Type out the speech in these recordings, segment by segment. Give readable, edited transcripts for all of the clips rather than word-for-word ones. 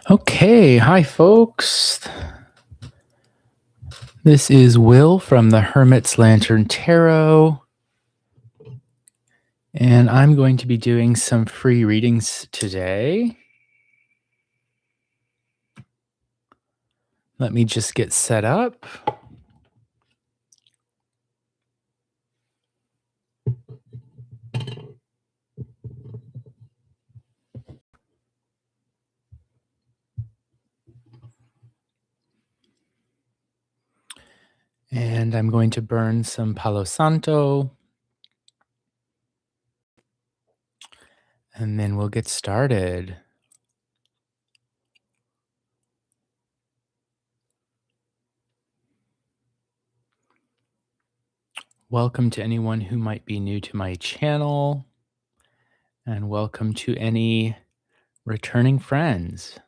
Okay, hi folks. This is Will from the Hermit's Lantern Tarot, and I'm going to be doing some free readings today. Let me just get set up. And I'm going to burn some Palo Santo, and then we'll get started. Welcome to anyone who might be new to my channel, and welcome to any returning friends.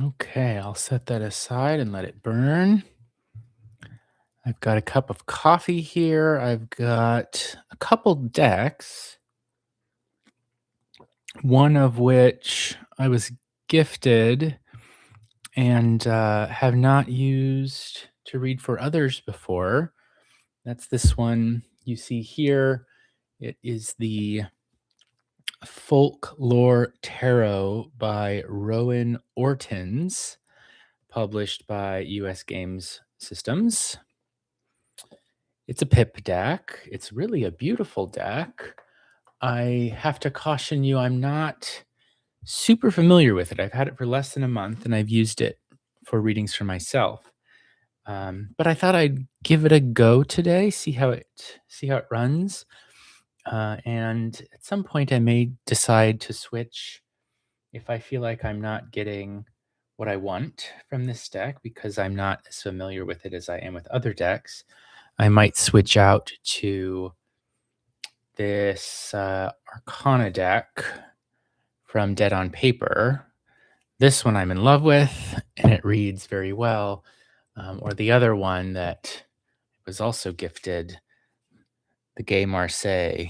Okay, I'll set that aside and let it burn. I've got a cup of coffee here. I've got a couple decks, one of which I was gifted and have not used to read for others before. That's this one you see here. It is the Folklore Tarot by Rowan Ortons, published by US Games Systems. It's a pip deck. It's really a beautiful deck. I have to caution you, I'm not super familiar with it. I've had it for less than a month and I've used it for readings for myself. But I thought I'd give it a go today, see how it runs. And at some point I may decide to switch if I feel like I'm not getting what I want from this deck because I'm not as familiar with it as I am with other decks. I might switch out to this Arcana deck from Dead on Paper. This one I'm in love with, and it reads very well. Or the other one that was also gifted, The Gay Marseille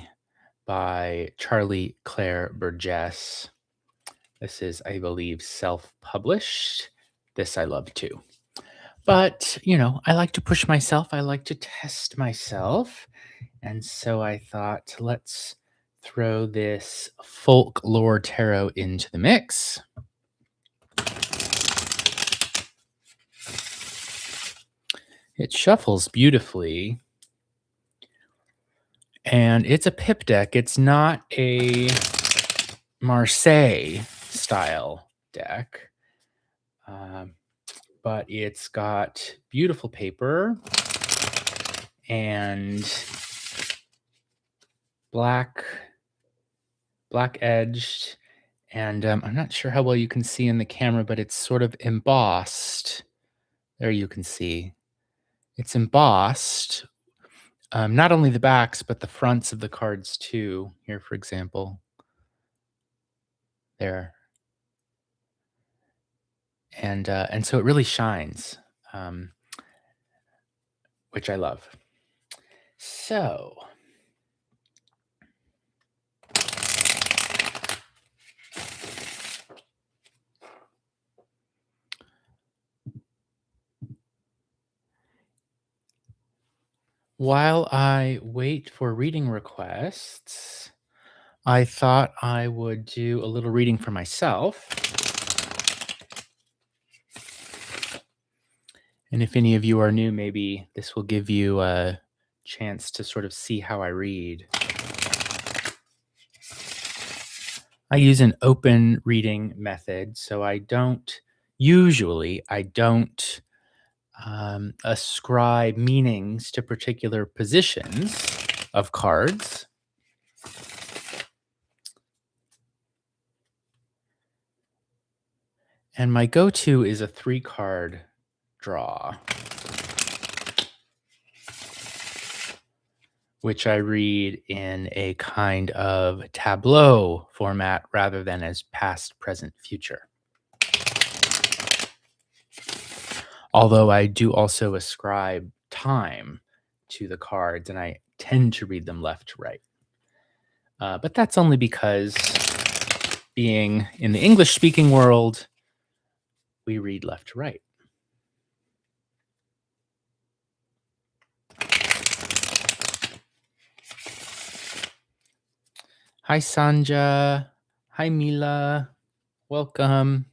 by Charlie Claire Burgess. This is, I believe, self-published. This I love too. But, I like to push myself. I like to test myself. And so I thought, let's throw this Folklore Tarot into the mix. It shuffles beautifully. And it's a pip deck. It's not a Marseille style deck. But it's got beautiful paper and black edged, and I'm not sure how well you can see in the camera, but it's sort of embossed. There you can see. It's embossed, not only the backs, but the fronts of the cards too. Here, for example. There. And so it really shines, which I love. So while I wait for reading requests, I thought I would do a little reading for myself. And if any of you are new, maybe this will give you a chance to sort of see how I read. I use an open reading method, so I don't ascribe meanings to particular positions of cards. And my go-to is a 3-card draw, which I read in a kind of tableau format rather than as past, present, future. Although I do also ascribe time to the cards, and I tend to read them left to right. But that's only because being in the English-speaking world, we read left to right. Hi, Sanja. Hi, Mila. Welcome.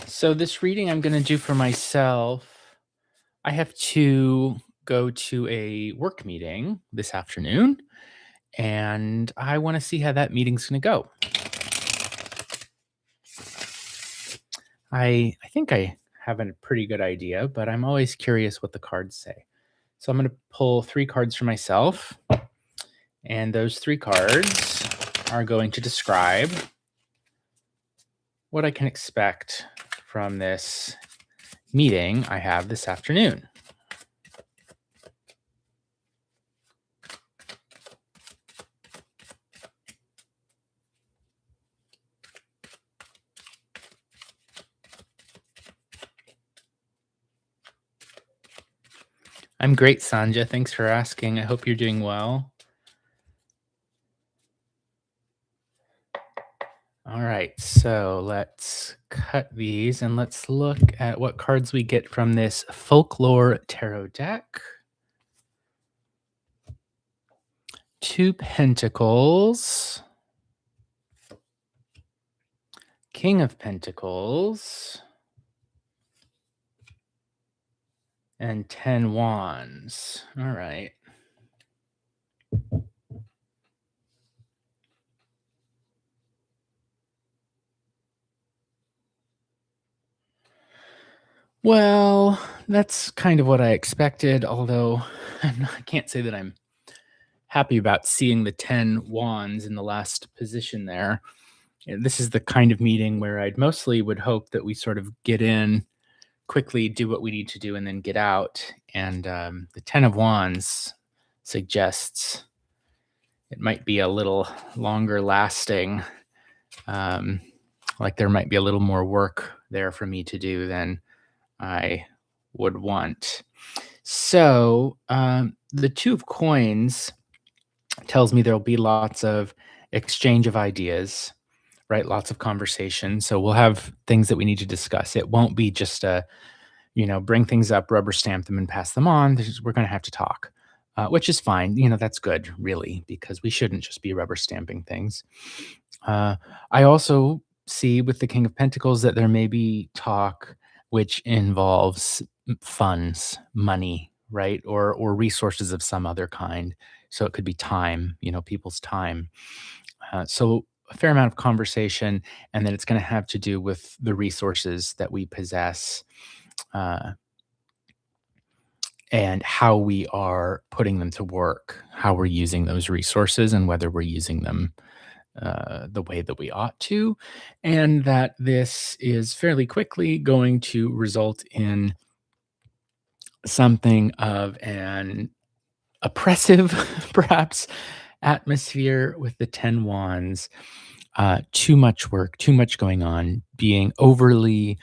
So this reading I'm going to do for myself, I have to go to a work meeting this afternoon, and I want to see how that meeting's going to go. I think I have a pretty good idea, but I'm always curious what the cards say. So I'm going to pull 3 cards for myself, and those 3 cards are going to describe what I can expect from this meeting I have this afternoon. I'm great, Sanja. Thanks for asking. I hope you're doing well. All right, so let's cut these and let's look at what cards we get from this Folklore Tarot deck. 2 Pentacles, King of Pentacles, and 10 Wands. All right. Well, that's kind of what I expected, although I can't say that I'm happy about seeing the 10 Wands in the last position there. This is the kind of meeting where I'd mostly would hope that we sort of get in quickly, do what we need to do, and then get out. And the 10 of Wands suggests it might be a little longer lasting. Like there might be a little more work there for me to do than I would want. So the 2 of Coins tells me there'll be lots of exchange of ideas, right? Lots of conversation. So we'll have things that we need to discuss. It won't be just a, bring things up, rubber stamp them, and pass them on. We're going to have to talk, which is fine. That's good, really, because we shouldn't just be rubber stamping things. I also see with the King of Pentacles that there may be talk which involves funds, money, right? Or resources of some other kind. So it could be time, people's time. So a fair amount of conversation, and then it's going to have to do with the resources that we possess, uh, and how we are putting them to work, how we're using those resources, and whether we're using them the way that we ought to, and that this is fairly quickly going to result in something of an oppressive, perhaps, atmosphere with the 10 Wands. Too much work, too much going on, being overly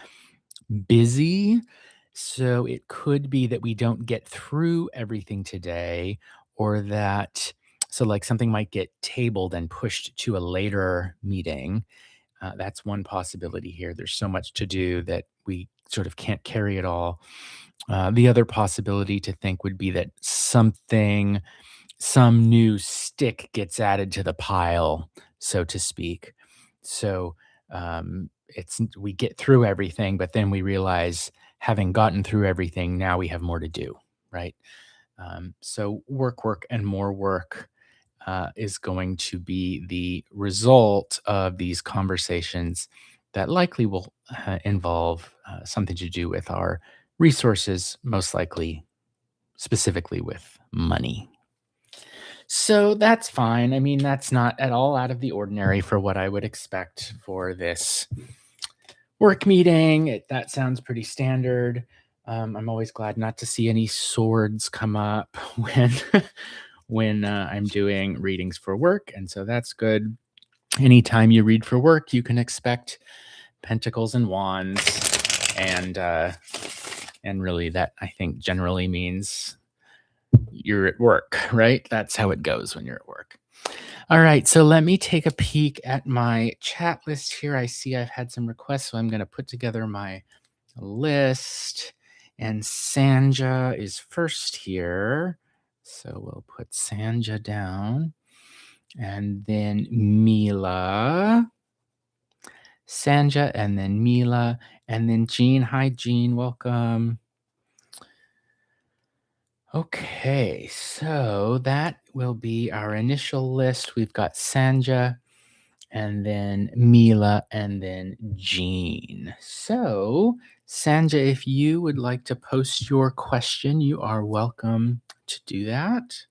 busy. So it could be that we don't get through everything today, or that, so like something might get tabled and pushed to a later meeting. That's one possibility here. There's so much to do that we sort of can't carry it all. The other possibility to think would be that some new stick gets added to the pile, so to speak. So it's we get through everything, but then we realize, having gotten through everything, now we have more to do, right? So work, and more work is going to be the result of these conversations that likely will involve something to do with our resources, most likely, specifically with money. So that's fine. I mean, that's not at all out of the ordinary for what I would expect for this work meeting. That sounds pretty standard. I'm always glad not to see any swords come up when I'm doing readings for work, and so that's good. Anytime you read for work, you can expect pentacles and wands, and and really, that I think generally means you're at work, right? That's how it goes when you're at work. All right, so let me take a peek at my chat list here. I see I've had some requests, so I'm going to put together my list. And Sanja is first here. So we'll put Sanja down. And then Mila. Sanja, and then Mila, and then Jean. Hi, Jean. Welcome. Okay, so that will be our initial list. We've got Sanja, and then Mila, and then Jean. So, Sanja, if you would like to post your question, you are welcome to do that.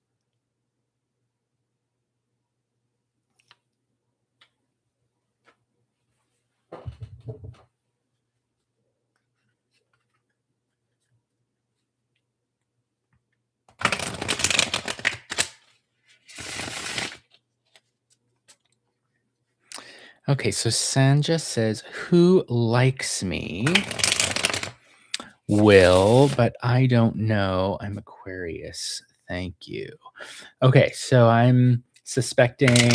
Okay, so Sanja says, "Who likes me will, but I don't know. I'm Aquarius. Thank you." Okay, so I'm suspecting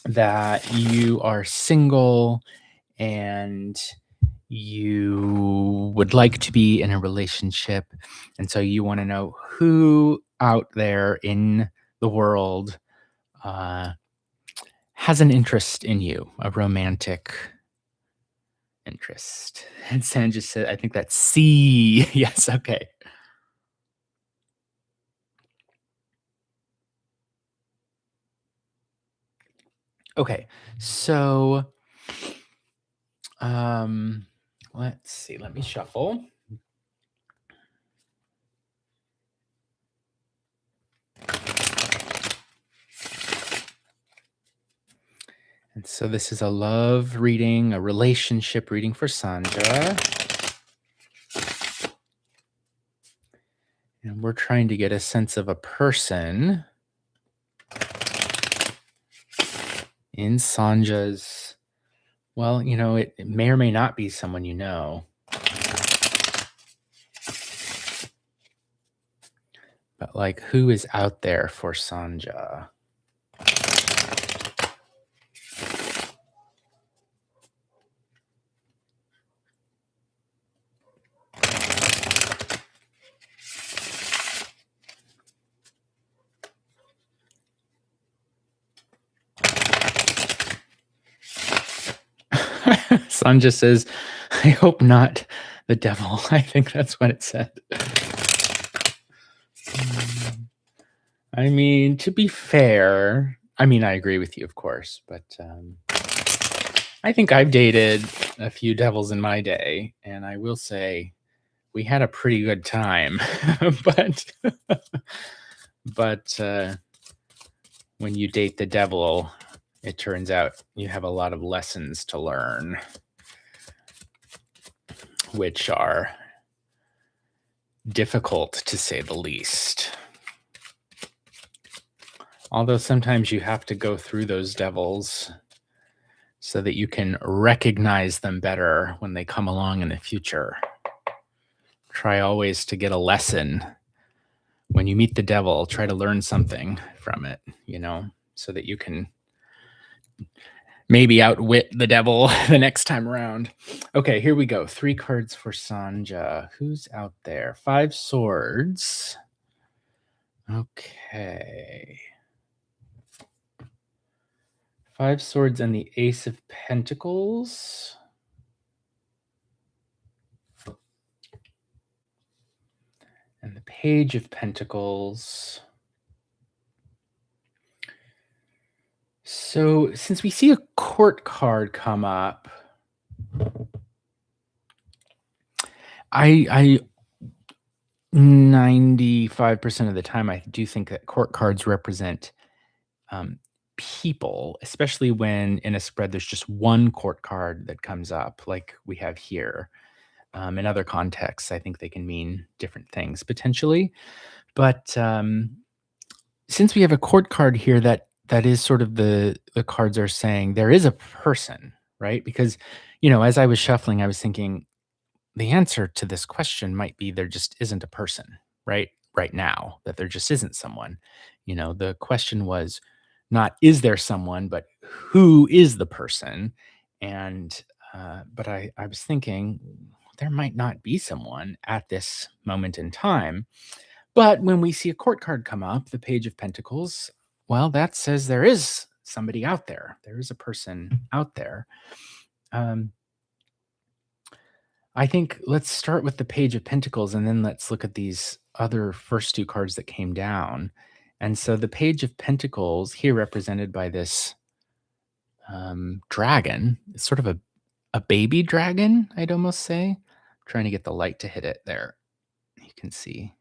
that you are single and you would like to be in a relationship. And so you want to know who out there in the world uh, has an interest in you, a romantic interest. And San just said, I think that's C. Yes, okay. Okay, so um, let's see. Let me shuffle. And so this is a love reading, a relationship reading for Sandra. And we're trying to get a sense of a person in Sanja's. Well, it may or may not be someone you know. But like, who is out there for Sanja? Sanja says, I hope not the devil. I think that's what it said. I mean, to be fair, I agree with you, of course, but I think I've dated a few devils in my day, and I will say we had a pretty good time. but but when you date the devil, it turns out you have a lot of lessons to learn, which are difficult to say the least. Although sometimes you have to go through those devils so that you can recognize them better when they come along in the future. Try always to get a lesson. When you meet the devil, try to learn something from it, so that you can maybe outwit the devil the next time around. Okay, here we go. 3 cards for Sanja. Who's out there? 5 swords. Okay. 5 swords and the Ace of Pentacles. And the Page of Pentacles. So since we see a court card come up, I 95% of the time, I do think that court cards represent um, people, especially when in a spread there's just one court card that comes up, like we have here. In other contexts, I think they can mean different things potentially. But since we have a court card here, that is sort of the cards are saying there is a person, right? Because as I was shuffling, I was thinking the answer to this question might be there just isn't a person, right now, that there just isn't someone. The question was not is there someone, but who is the person? And but I was thinking there might not be someone at this moment in time. But when we see a court card come up, the Page of Pentacles, well, that says there is somebody out there. There is a person out there. Um, I think let's start with the Page of Pentacles and then let's look at these other first two cards that came down. And so the Page of Pentacles, here represented by this dragon, it's sort of a baby dragon, I'd almost say. I'm trying to get the light to hit it there. You can see.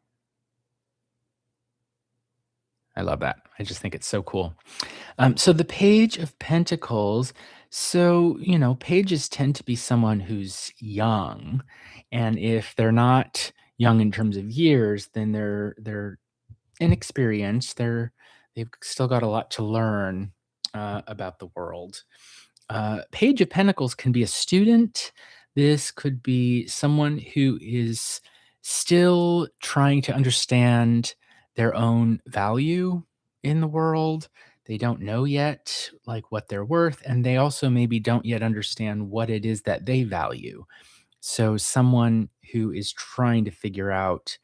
I love that. I just think it's so cool. So the Page of Pentacles. So, pages tend to be someone who's young. And if they're not young in terms of years, then they're inexperienced. They've still got a lot to learn about the world. Page of Pentacles can be a student. This could be someone who is still trying to understand their own value in the world. They don't know yet, like what they're worth, and they also maybe don't yet understand what it is that they value. So, someone who is trying to figure out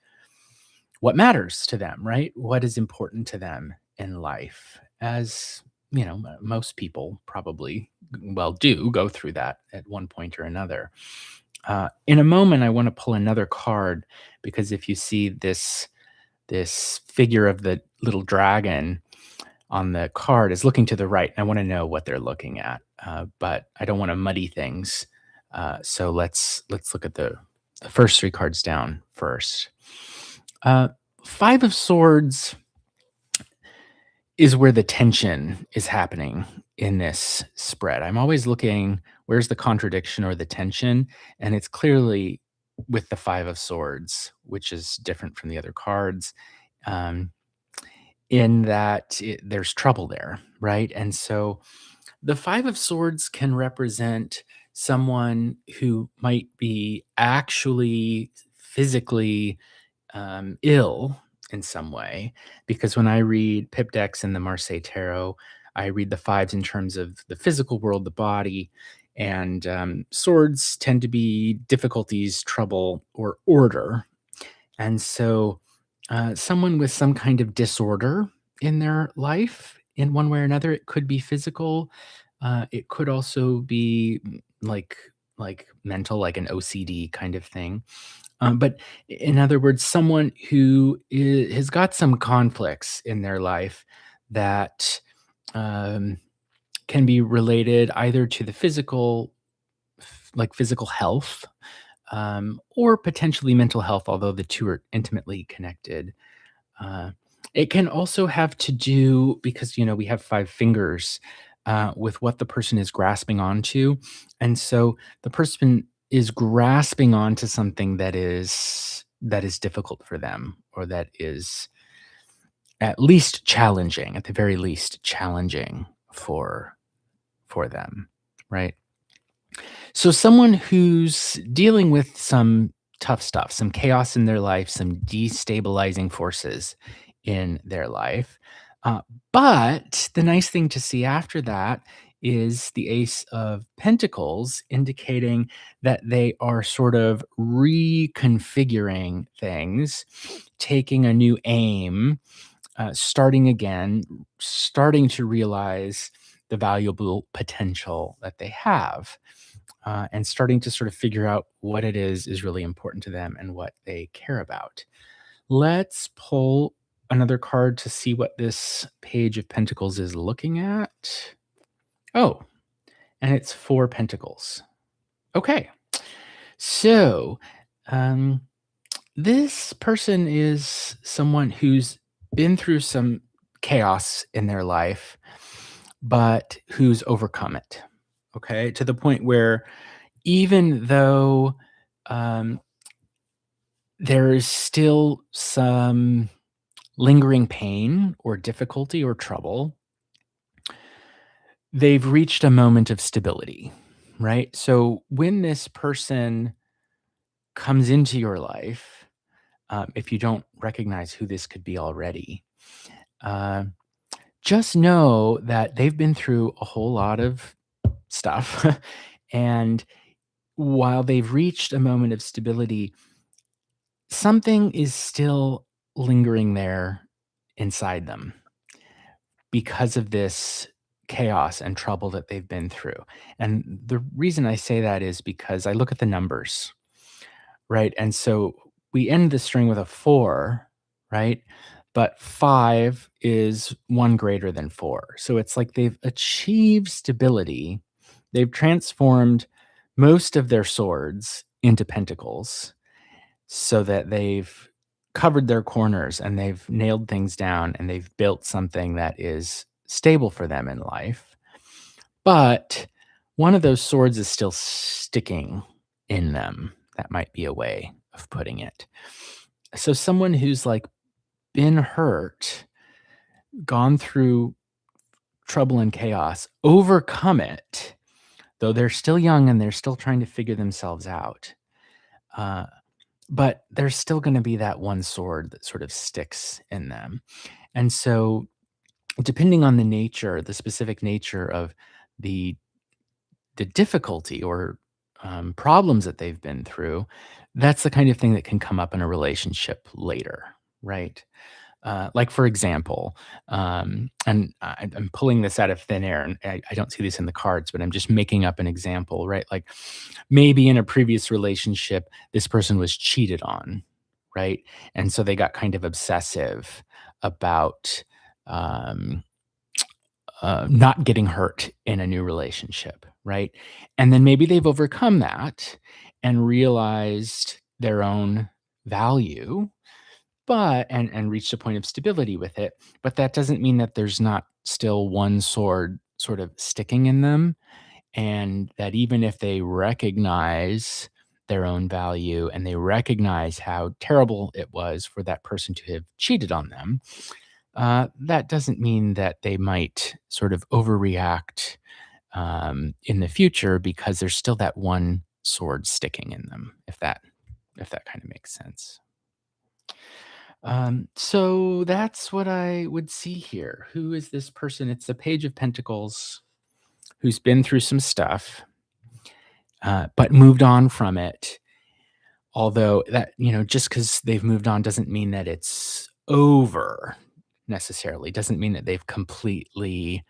what matters to them, right? What is important to them in life, as most people probably, well, do go through that at one point or another. In a moment, I want to pull another card because if you see this figure of the little dragon on the card is looking to the right, I want to know what they're looking at, but I don't want to muddy things. So let's look at the first three cards down first. Uh, Five of Swords is where the tension is happening in this spread. I'm always looking where's the contradiction or the tension, and it's clearly with the Five of Swords, which is different from the other cards, um, in that there's trouble there, right? And so the Five of Swords can represent someone who might be actually physically ill in some way, because when I read Pip decks in the Marseille Tarot, I read the fives in terms of the physical world, the body, and swords tend to be difficulties, trouble, or order. And so, someone with some kind of disorder in their life, in one way or another, it could be physical. It could also be like mental, like an OCD kind of thing. But in other words, someone who has got some conflicts in their life that um, can be related either to the like physical health, or potentially mental health, although the two are intimately connected. Uh, it can also have to do because we have five fingers with what the person is grasping onto, and so the person is grasping onto something that is difficult for them, or that is at least challenging, at the very least challenging for them, right? So someone who's dealing with some tough stuff, some chaos in their life, some destabilizing forces in their life. Uh, but the nice thing to see after that is the Ace of Pentacles, indicating that they are sort of reconfiguring things, taking a new aim, starting again, starting to realize the valuable potential that they have, and starting to sort of figure out what it is really important to them and what they care about. Let's pull another card to see what this Page of Pentacles is looking at. Oh, and it's Four Pentacles. Okay. So, um, This person is someone who's been through some chaos in their life, but who's overcome it. Okay. To the point where even though um, there is still some lingering pain or difficulty or trouble, they've reached a moment of stability, right? So when this person comes into your life, if you don't recognize who this could be already, uh, just know that they've been through a whole lot of stuff. And while they've reached a moment of stability, something is still lingering there inside them because of this chaos and trouble that they've been through. And the reason I say that is because I look at the numbers, right? And so we end the string with a 4, right? But 5 is 1 greater than 4. So it's like they've achieved stability. They've transformed most of their swords into pentacles so that they've covered their corners and they've nailed things down and they've built something that is stable for them in life. But one of those swords is still sticking in them. That might be a way of putting it. So someone who's like been hurt, gone through trouble and chaos, overcome it, though they're still young and they're still trying to figure themselves out. Uh, but there's still going to be that one sword that sort of sticks in them. And so, depending on the nature, the specific nature of the the difficulty or problems that they've been through, that's the kind of thing that can come up in a relationship later, right? Like for example, and I'm pulling this out of thin air, and I don't see this in the cards, but I'm just making up an example, right? Like maybe in a previous relationship, this person was cheated on, right? And so they got kind of obsessive about um, not getting hurt in a new relationship, right? And then maybe they've overcome that and realized their own value, but and reached a point of stability with it. But that doesn't mean that there's not still one sword sort of sticking in them, and that even if they recognize their own value and they recognize how terrible it was for that person to have cheated on them, that doesn't mean that they might sort of overreact in the future because there's still that one sword sticking in them. If that kind of makes sense. So that's what I would see here. Who is this person? It's the Page of Pentacles who's been through some stuff, but moved on from it. Although that, just because they've moved on doesn't mean that it's over necessarily. Doesn't mean that they've completely,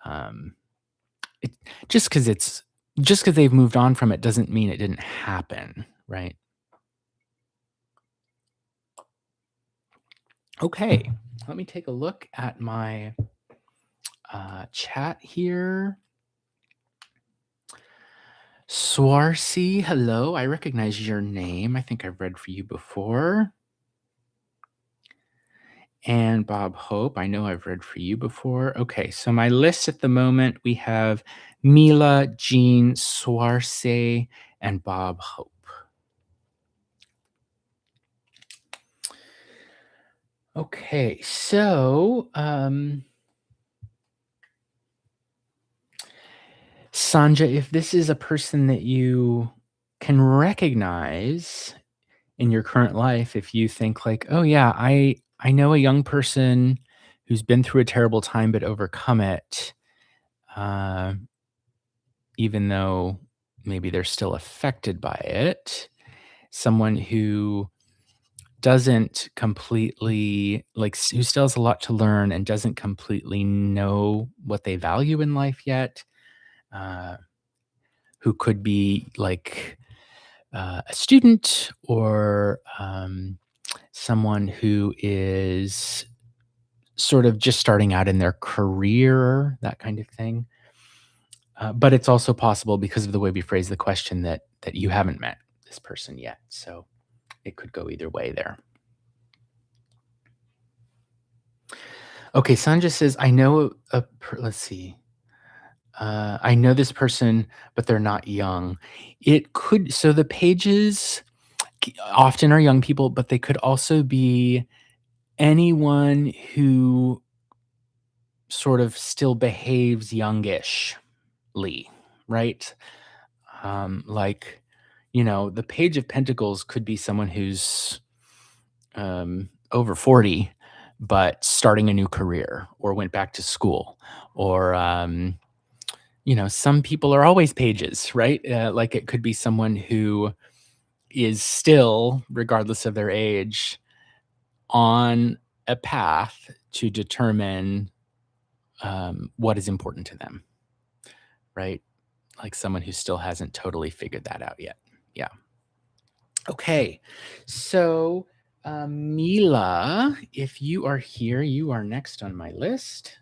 um, it, just because they've moved on from it doesn't mean it didn't happen, right? Okay, let me take a look at my chat here. Swarcy, hello. I recognize your name. I think I've read for you before. And Bob Hope, I know I've read for you before. Okay, so my list at the moment, we have Mila, Jean, Swarce, and Bob Hope. Okay, so Sanja, if this is a person that you can recognize in your current life, if you think like, oh yeah, I know a young person who's been through a terrible time but overcome it, uh, even though maybe they're still affected by it. Someone who doesn't completely who still has a lot to learn and doesn't completely know what they value in life yet. Uh, who could be like a student or someone who is sort of just starting out in their career, that kind of thing. But it's also possible because of the way we phrase the question that you haven't met this person yet. So it could go either way there. Okay, Sanja says, I know let's see. I know this person, but they're not young. It could, so the pages often are young people, but they could also be anyone who sort of still behaves youngishly, right? Like, the Page of Pentacles could be someone who's over 40, but starting a new career or went back to school, or some people are always pages, right? Like it could be someone who is still, regardless of their age, on a path to determine what is important to them, right? Like someone who still hasn't totally figured that out yet. Yeah. Okay. So, Mila, if you are here, you are next on my list.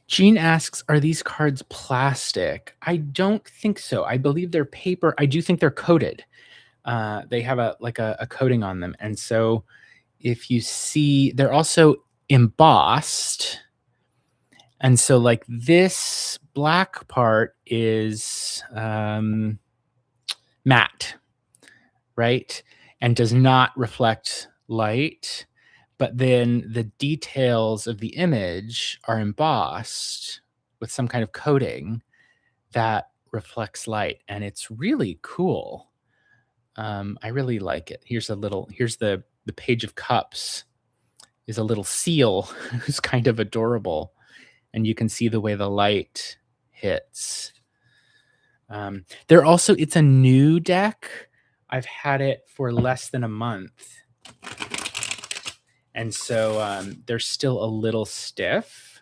Jean asks, are these cards plastic? I don't think so. I believe they're paper. I do think they're coated. They have a coating on them. And so if you see, they're also embossed. And so like this black part is matte, right? And does not reflect light. But then the details of the image are embossed with some kind of coating that reflects light. And it's really cool. I really like it. Here's the Page of Cups is a little seal who's kind of adorable. And you can see the way the light hits. It's a new deck. I've had it for less than a month. And so they're still a little stiff.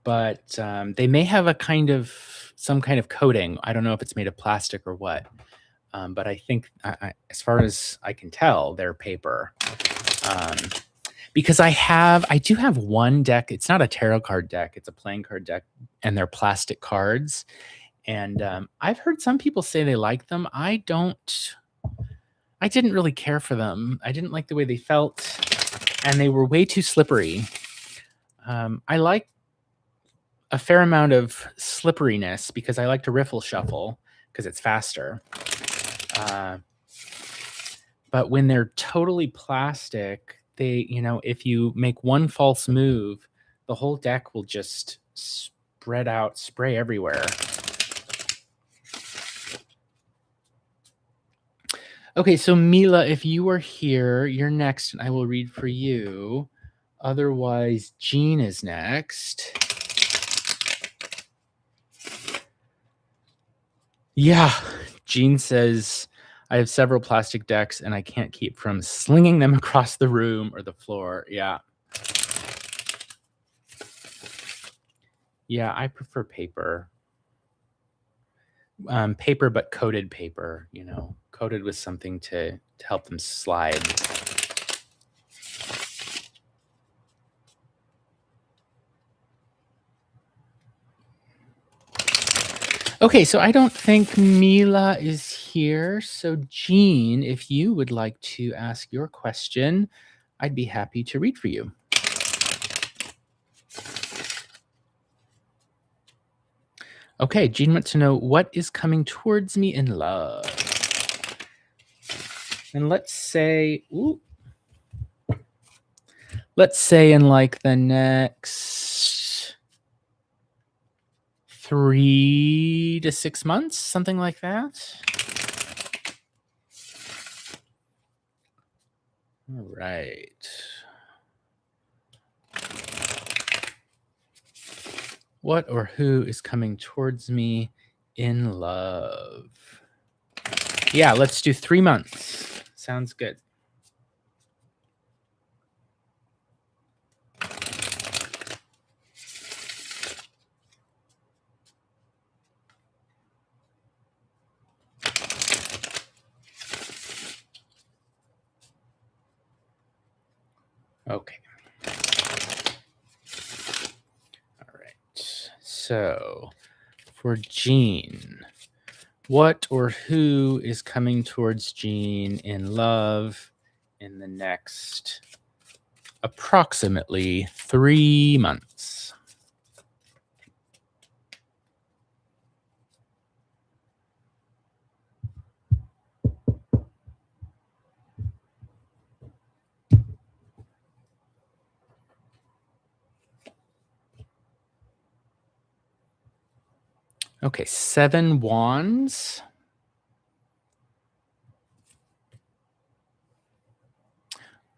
But they may have some kind of coating. I don't know if it's made of plastic or what. But I think, as far as I can tell, they're paper. Because I do have one deck. It's not a tarot card deck. It's a playing card deck, and they're plastic cards. And I've heard some people say they like them. I didn't really care for them. I didn't like the way they felt, and they were way too slippery. I like a fair amount of slipperiness because I like to riffle shuffle because it's faster. But when they're totally plastic, if you make one false move, the whole deck will just spread out, spray everywhere. Okay, so Mila, if you are here, you're next, and I will read for you. Otherwise, Jean is next. Yeah, Jean says, I have several plastic decks, and I can't keep from slinging them across the room or the floor. Yeah. Yeah, I prefer paper. Paper, but coated paper, coated with something to help them slide. Okay, so I don't think Mila is here. So Jean, if you would like to ask your question, I'd be happy to read for you. Okay, Jean wants to know, what is coming towards me in love? And let's say in like the next 3 to 6 months, something like that. All right. What or who is coming towards me in love? Yeah, let's do 3 months. Sounds good. Okay. All right. So for Jean, what or who is coming towards Jean in love in the next approximately 3 months? Okay, 7 wands.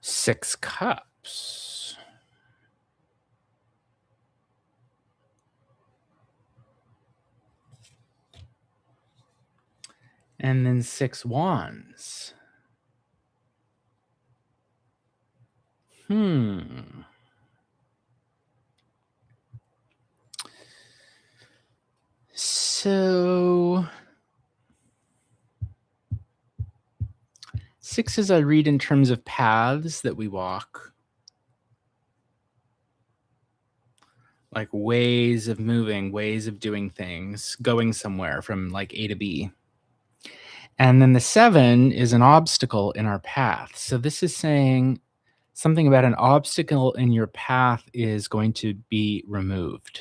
6 cups. And then 6 wands. So 6 I read in terms of paths that we walk, like ways of moving, ways of doing things, going somewhere from like A to B. And then the 7 is an obstacle in our path. So this is saying something about an obstacle in your path is going to be removed,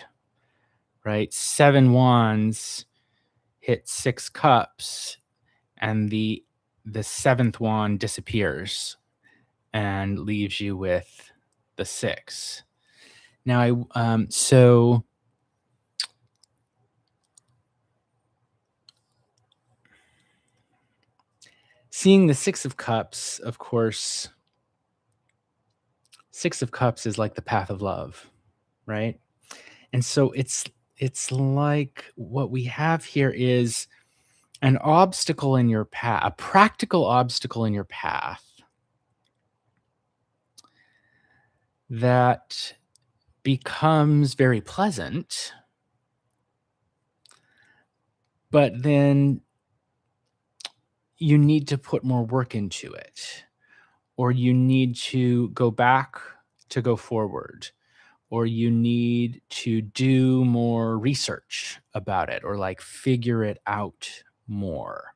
right? 7 wands hit 6 cups, and the 7th wand disappears and leaves you with the 6. Now, so seeing the 6 of cups, of course, 6 of cups is like the path of love, right? And so it's like what we have here is an obstacle in your path, a practical obstacle in your path that becomes very pleasant, but then you need to put more work into it, or you need to go back to go forward, or you need to do more research about it, or like figure it out more.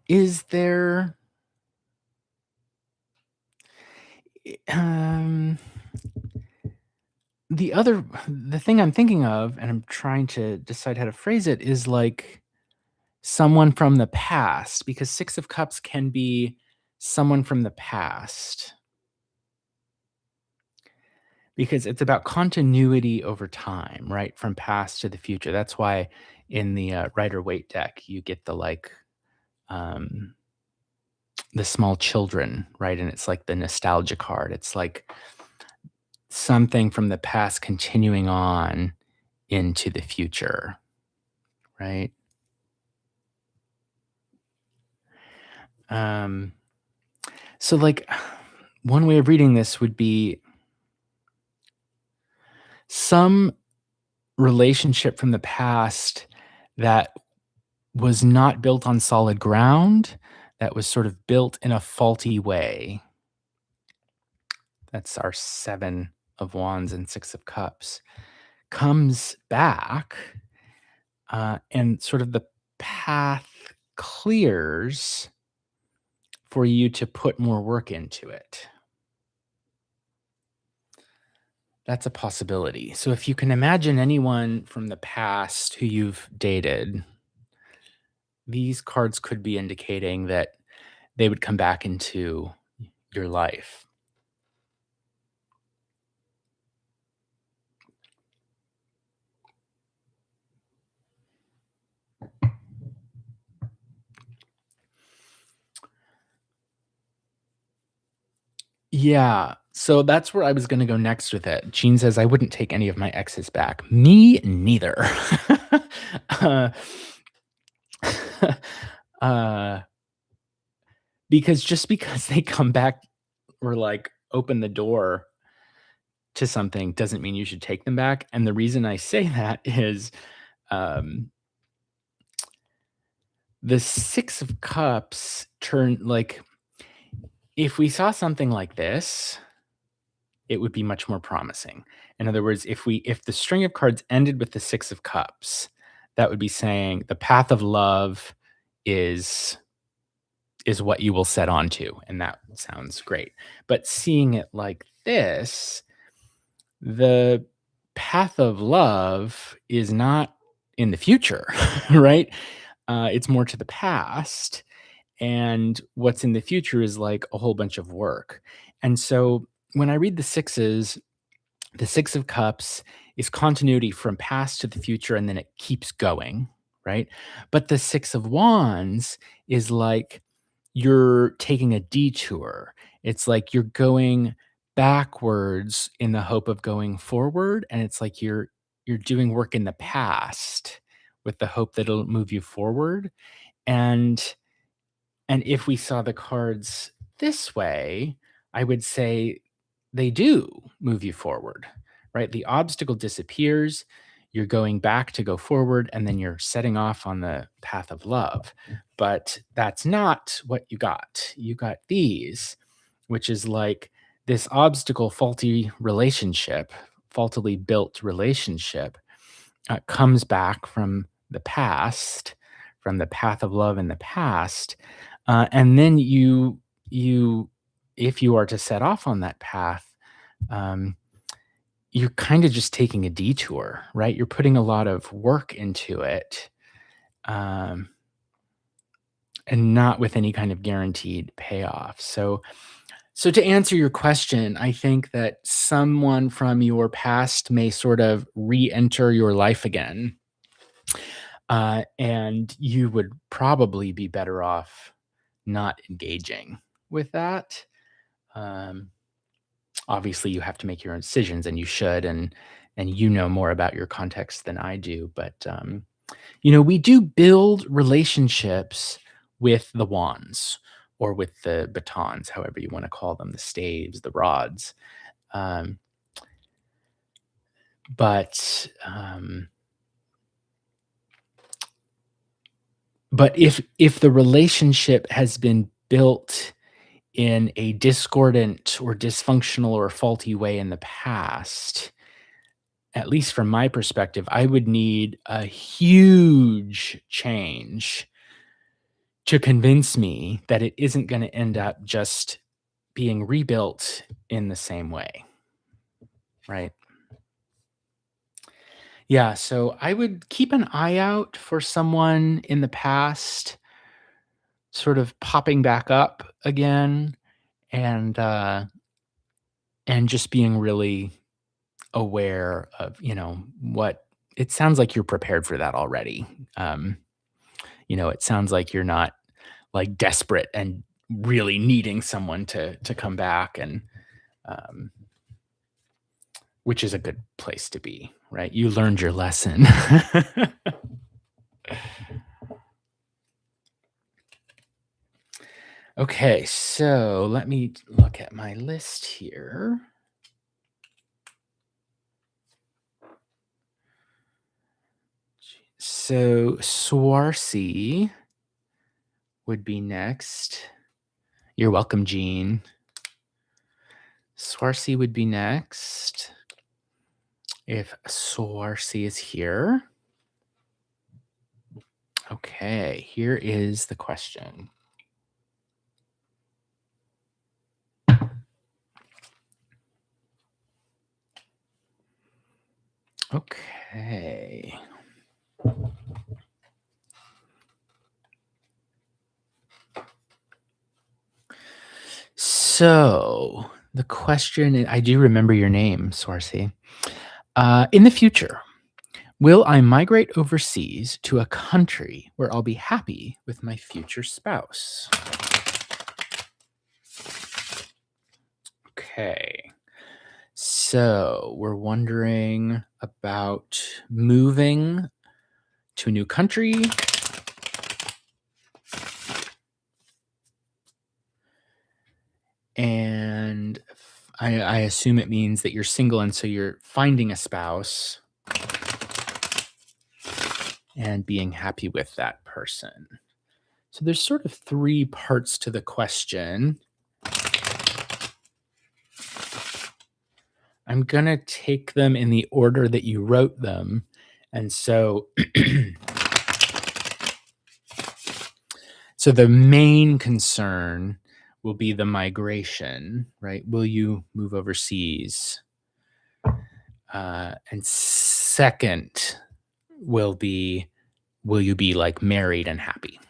Is there the thing I'm thinking of, and I'm trying to decide how to phrase it, is like someone from the past, because 6 of cups can be someone from the past, because it's about continuity over time, right? From past to the future. That's why in the Rider-Waite deck, you get um, the small children, right? And it's like the nostalgia card. It's like something from the past continuing on into the future, right? So like one way of reading this would be some relationship from the past that was not built on solid ground, that was sort of built in a faulty way. That's our 7 of wands and 6 of cups. Comes back, and sort of the path clears for you to put more work into it. That's a possibility. So if you can imagine anyone from the past who you've dated, these cards could be indicating that they would come back into your life. Yeah. So that's where I was gonna go next with it. Jean says, "I wouldn't take any of my exes back." Me neither. Uh, uh, because just because they come back or, like, open the door to something doesn't mean you should take them back, and the reason I say that is, um, the 6 of Cups turn like, if we saw something like this, it would be much more promising. In other words, if the string of cards ended with the 6 of Cups, that would be saying the path of love is what you will set onto, and that sounds great. But seeing it like this, the path of love is not in the future, right? It's more to the past, and what's in the future is like a whole bunch of work. And so when I read the sixes, the 6 of Cups is continuity from past to the future, and then it keeps going, right? But the 6 of Wands is like you're taking a detour. It's like you're going backwards in the hope of going forward, and it's like you're doing work in the past with the hope that it'll move you forward. And if we saw the cards this way, I would say they do move you forward, right? The obstacle disappears, you're going back to go forward, and then you're setting off on the path of love. But that's not what you got. You got these, which is like this obstacle, faulty relationship, faultily built relationship comes back from the past, from the path of love in the past, and then you if you are to set off on that path, um, you're kind of just taking a detour, right? You're putting a lot of work into it, um, and not with any kind of guaranteed payoff. So to answer your question, I think that someone from your past may sort of re-enter your life again, and you would probably be better off not engaging with that. Um, Obviously, you have to make your own decisions, and you should, and you know more about your context than I do. But we do build relationships with the wands or with the batons, however you want to call them, the staves, the rods. Um, but but if the relationship has been built in a discordant or dysfunctional or faulty way in the past, at least from my perspective, I would need a huge change to convince me that it isn't going to end up just being rebuilt in the same way, right? Yeah, so I would keep an eye out for someone in the past sort of popping back up again, and just being really aware of, what it sounds like you're prepared for that already. Um, it sounds like you're not like desperate and really needing someone to come back, and um, which is a good place to be, right? You learned your lesson. Okay, so let me look at my list here. So Swarcy would be next. You're welcome, Jean. Swarcy would be next. If Swarcy is here. Okay, here is the question. Okay. So the question, I do remember your name, Swarcy. In the future, will I migrate overseas to a country where I'll be happy with my future spouse? Okay. So we're wondering about moving to a new country. And I assume it means that you're single and so you're finding a spouse and being happy with that person. So there's sort of three parts to the question. I'm going to take them in the order that you wrote them. And so so the main concern will be the migration, right? Will you move overseas? And second will be, will you be like married and happy?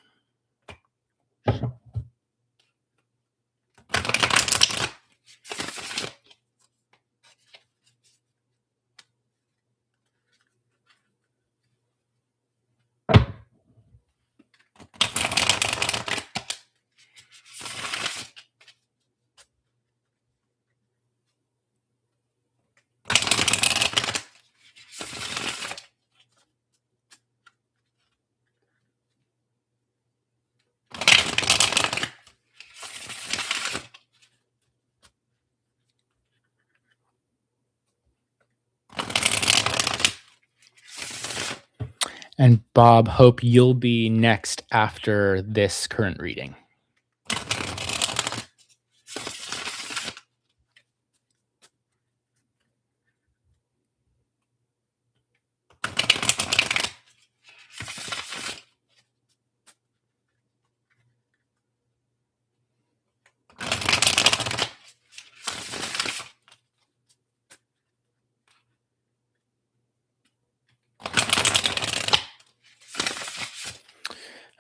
And Bob, hope you'll be next after this current reading.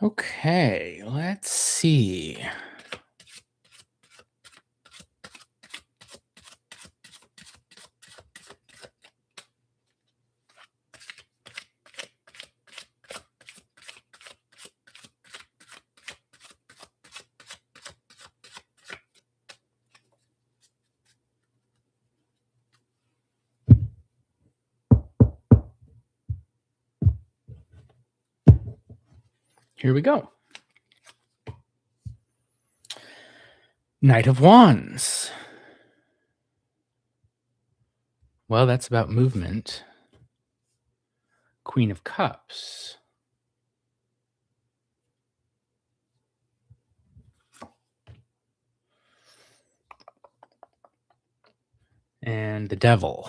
Okay, let's see. Here we go. Knight of Wands. Well, that's about movement. Queen of Cups. And the Devil.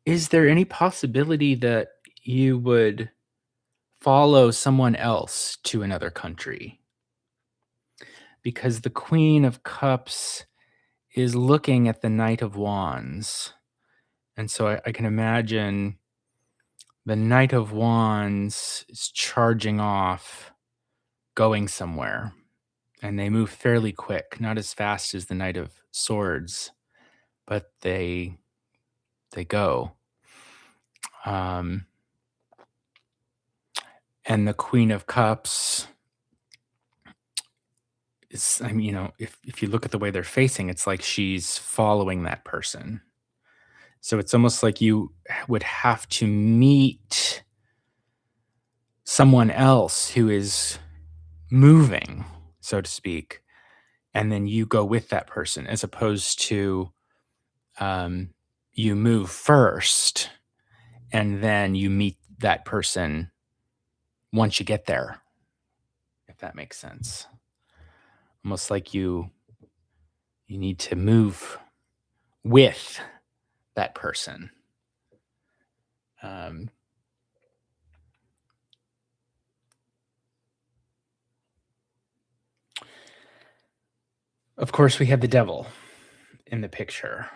Is there any possibility that you would follow someone else to another country? Because the Queen of Cups is looking at the Knight of Wands. And so I can imagine the Knight of Wands is charging off, going somewhere. And they move fairly quick, not as fast as the Knight of Swords, but they go. And the Queen of Cups is, I mean, if you look at the way they're facing, it's like she's following that person. So it's almost like you would have to meet someone else who is moving, so to speak, and then you go with that person, as opposed to you move first and then you meet that person once you get there, if that makes sense. Almost like you need to move with that person. Of course, we have the Devil in the picture,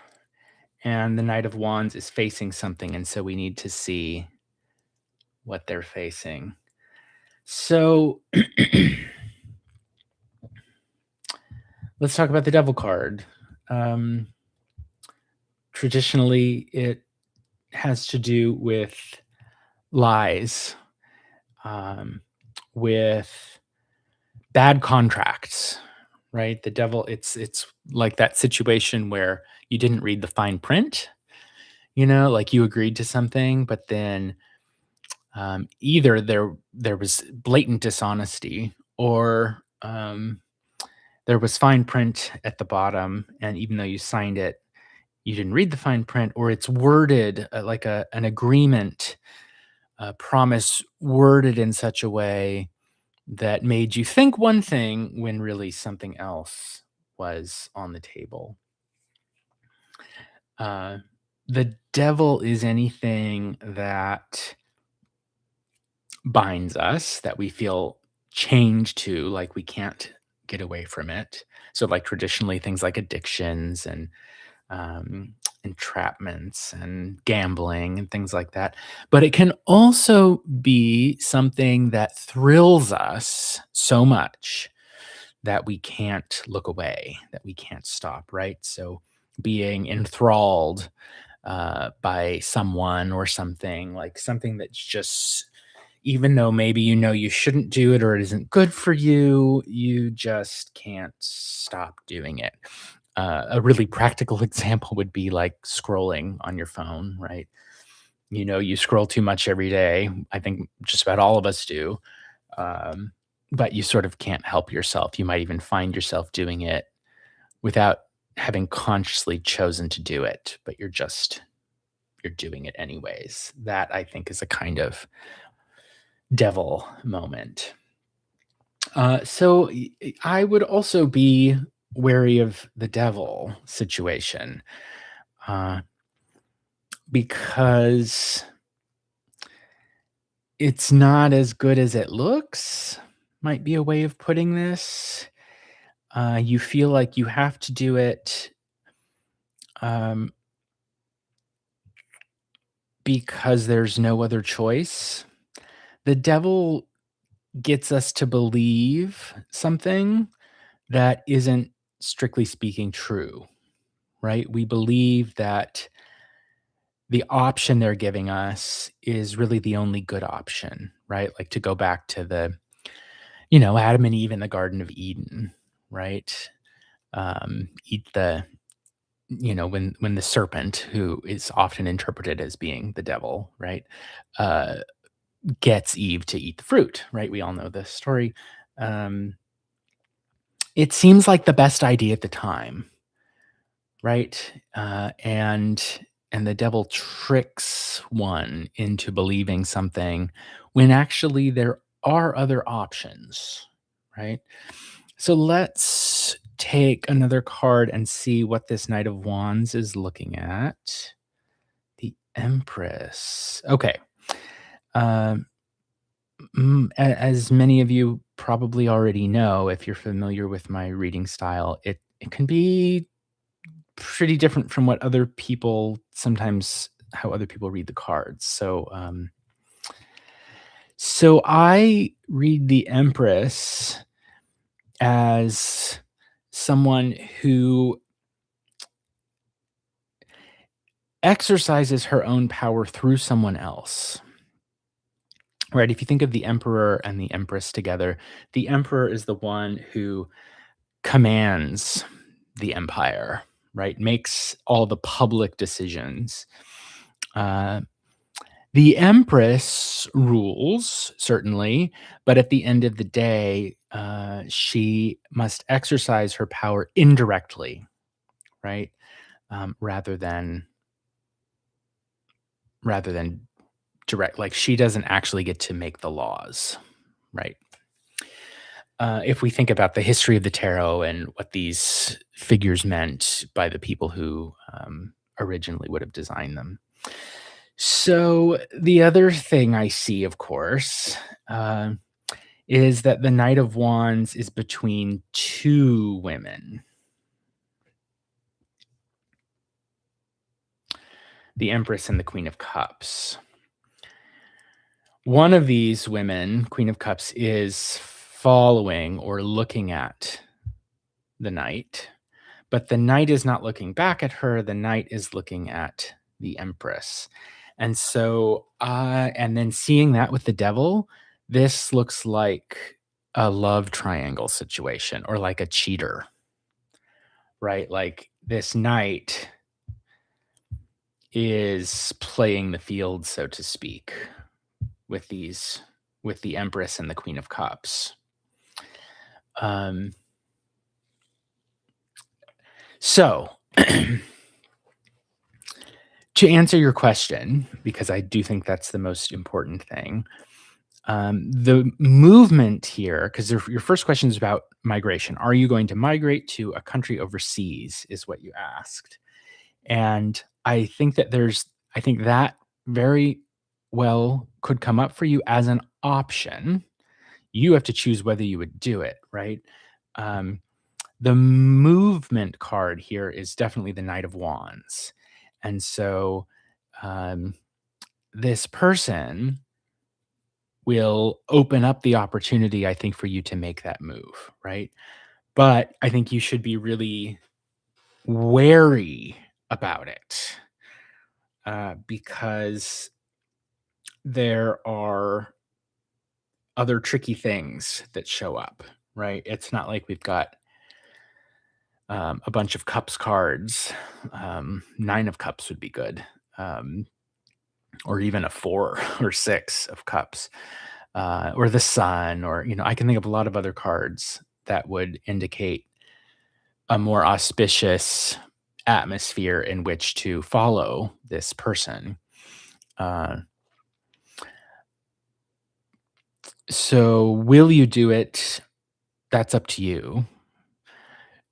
and the Knight of Wands is facing something, and so we need to see what they're facing. So let's talk about the Devil card. Traditionally, it has to do with lies, with bad contracts, right? The devil, it's like that situation where you didn't read the fine print, like you agreed to something, but then either there was blatant dishonesty, or there was fine print at the bottom, and even though you signed it, you didn't read the fine print, or it's worded like an agreement, a promise worded in such a way that made you think one thing when really something else was on the table. Uh, the devil is anything that binds us, that we feel chained to, like we can't get away from it. So, like traditionally, things like addictions and um, entrapments and gambling and things like that. But it can also be something that thrills us so much that we can't look away, that we can't stop, right? So, being enthralled by someone or something, like something that's just, even though maybe you shouldn't do it or it isn't good for you, you just can't stop doing it. A really practical example would be like scrolling on your phone, right? You scroll too much every day. I think just about all of us do. Um, but you sort of can't help yourself. You might even find yourself doing it without having consciously chosen to do it, but you're doing it anyways. That I think is a kind of devil moment. I would also be wary of the devil situation, uh, because it's not as good as it looks, might be a way of putting this. You feel like you have to do it um, because there's no other choice. The devil gets us to believe something that isn't, strictly speaking, true, right? We believe that the option they're giving us is really the only good option, right? Like, to go back to Adam and Eve in the Garden of Eden, right? Eat when the serpent, who is often interpreted as being the devil, right? Uh, Gets Eve to eat the fruit, right? We all know this story. Um, it seems like the best idea at the time, right? And the devil tricks one into believing something when actually there are other options, right? So let's take another card and see what this Knight of Wands is looking at. The Empress. Okay. Um, as many of you probably already know, if you're familiar with my reading style, it can be pretty different from what other people sometimes how other people read the cards. So I read the Empress as someone who exercises her own power through someone else. Right? If you think of the Emperor and the Empress together, the Emperor is the one who commands the empire, right? Makes all the public decisions. Uh, the Empress rules, certainly, but at the end of the day, she must exercise her power indirectly, right? Rather than direct. Like, she doesn't actually get to make the laws, right? If we think about the history of the tarot and what these figures meant by the people who originally would have designed them. So the other thing I see, of course, uh, is that the Knight of Wands is between two women, the Empress and the Queen of Cups. One of these women, Queen of Cups, is following or looking at the Knight, but the Knight is not looking back at her. The Knight is looking at the Empress. And so, and then seeing that with the devil, This looks like a love triangle situation or like a cheater, right? Like this knight is playing the field, so to speak, with these with the Empress and the Queen of Cups. Um, so to answer your question, because I do think that's the most important thing, the movement here, because your first question is about migration. Are you going to migrate to a country overseas? Is what you asked. And I think that very well could come up for you as an option. You have to choose whether you would do it, right? Um, the movement card here is definitely the Knight of Wands. And so um, this person will open up the opportunity, I think, for you to make that move, right? But I think you should be really wary about it because there are other tricky things that show up, right? It's not like we've got a bunch of cups cards. Nine of cups would be good, um, or even a four or six of cups, or the sun, or I can think of a lot of other cards that would indicate a more auspicious atmosphere in which to follow this person. Uh, so, will you do it? That's up to you.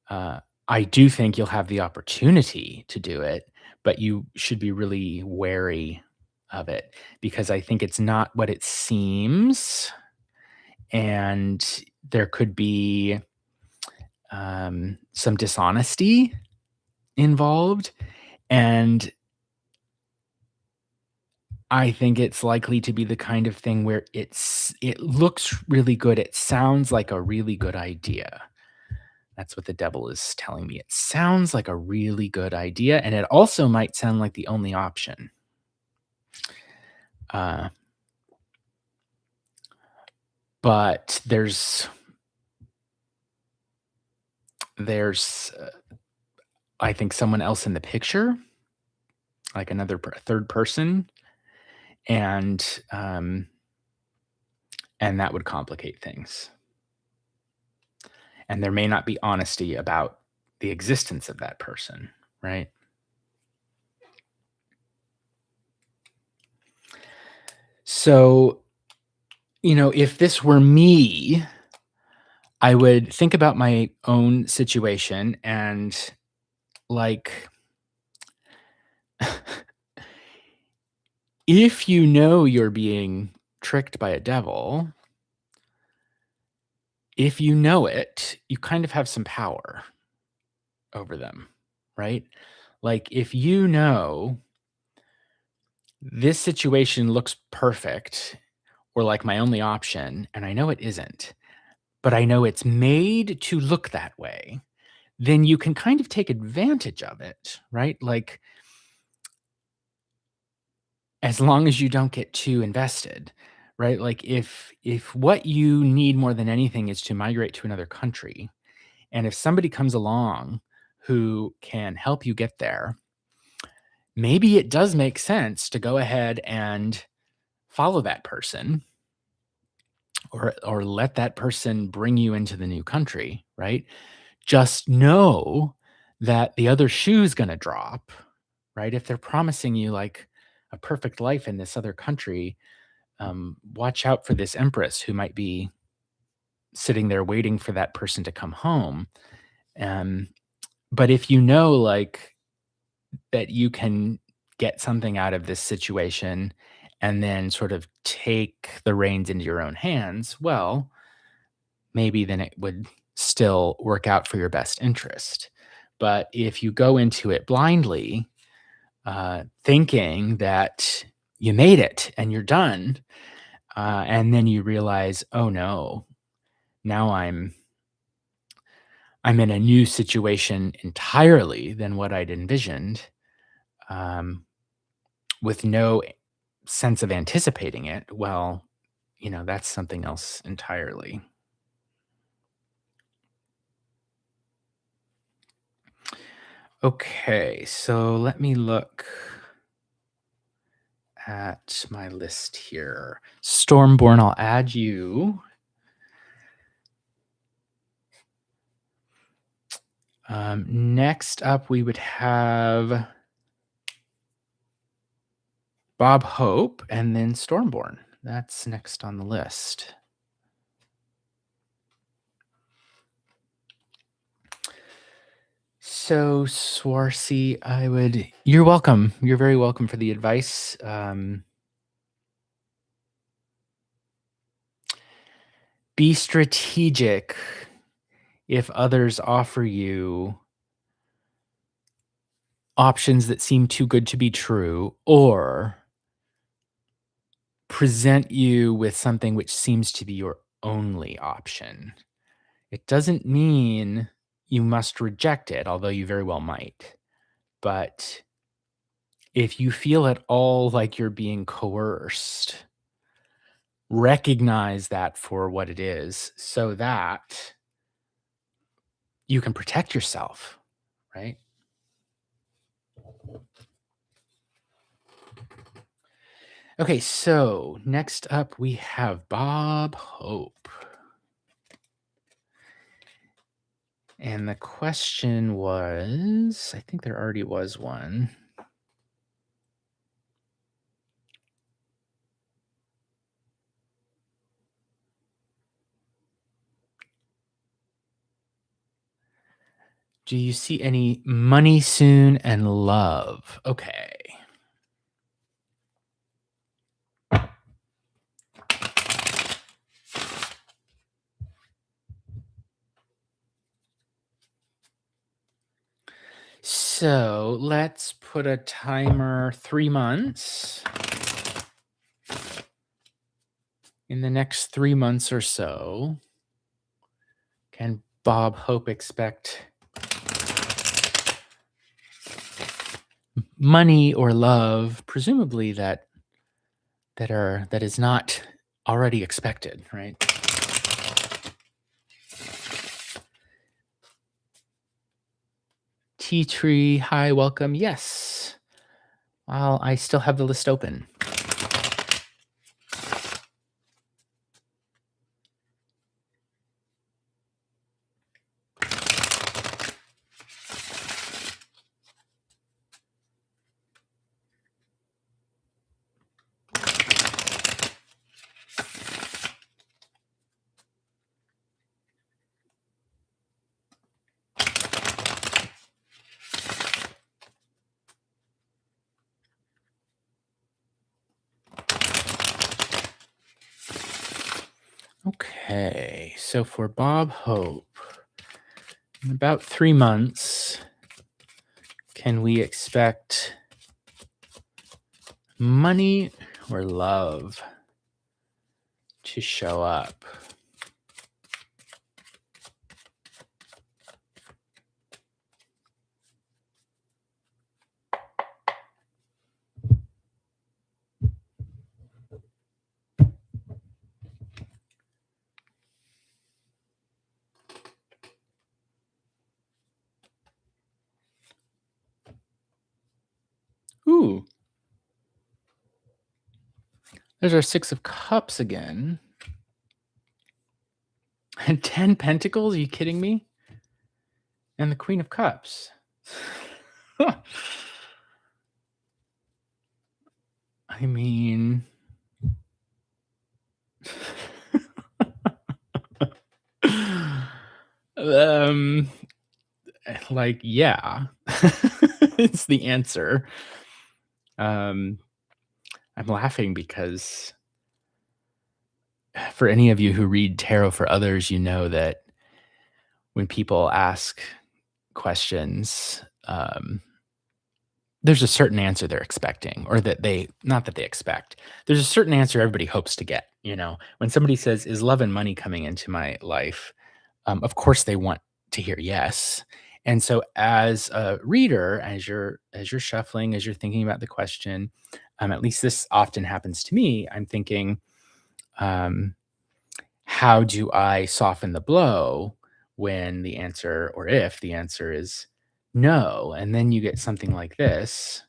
Uh, I do think you'll have the opportunity to do it, but you should be really wary of it because I think it's not what it seems. And there could be some dishonesty involved. And I think it's likely to be the kind of thing where it looks really good. It sounds like a really good idea. That's what the devil is telling me. It sounds like a really good idea, and it also might sound like the only option. Uh, but there's I think someone else in the picture, like third person, and and that would complicate things. And there may not be honesty about the existence of that person, right? So, if this were me, I would think about my own situation and like if you know you're being tricked by a devil, if you know it, you kind of have some power over them, right? Like if you know this situation looks perfect or like my only option, and I know it isn't, but I know it's made to look that way, then you can kind of take advantage of it, right? Like as long as you don't get too invested, right? Like if what you need more than anything is to migrate to another country, and if somebody comes along who can help you get there, maybe it does make sense to go ahead and follow that person or let that person bring you into the new country, right? Just know that the other shoe's going to drop, right? If they're promising you like a perfect life in this other country, watch out for this empress who might be sitting there waiting for that person to come home. Um, but if you know, like, that you can get something out of this situation and then sort of take the reins into your own hands, well, maybe then it would still work out for your best interest. But if you go into it blindly, thinking that you made it and you're done, and then you realize, oh no, now I'm in a new situation entirely than what I'd envisioned, um, with no sense of anticipating it. Well, that's something else entirely. Okay, so let me look at my list here. Stormborn, I'll add you. Next up, we would have Bob Hope and then Stormborn. That's next on the list. So, Swarcy, you're welcome. You're very welcome for the advice. Be strategic if others offer you options that seem too good to be true or present you with something which seems to be your only option. It doesn't mean you must reject it, although you very well might. But if you feel at all like you're being coerced, recognize that for what it is so that you can protect yourself, right? Okay, so next up we have Bob Hope. And the question was, I think there already was one. Do you see any money soon and love? Okay. So let's put a timer 3 months. In the next 3 months or so, can Bob Hope expect money or love, presumably that is not already expected, right? Tea Tree, hi, welcome. Yes. While I still have the list open. Okay, so for Bob Hope, in about 3 months, can we expect money or love to show up? Ooh, there's our 6 of Cups again. And 10 Pentacles? Are you kidding me? And the Queen of Cups. I mean, um, like, yeah, it's the answer. I'm laughing because for any of you who read tarot for others, you know that when people ask questions, there's a certain answer they're expecting, or that they not that they expect. There's a certain answer everybody hopes to get. When somebody says, "Is love and money coming into my life?" Of course, they want to hear yes. And so, as a reader, as you're shuffling, as you're thinking about the question, at least this often happens to me. I'm thinking, um, how do I soften the blow when the answer, or if the answer is no? And then you get something like this,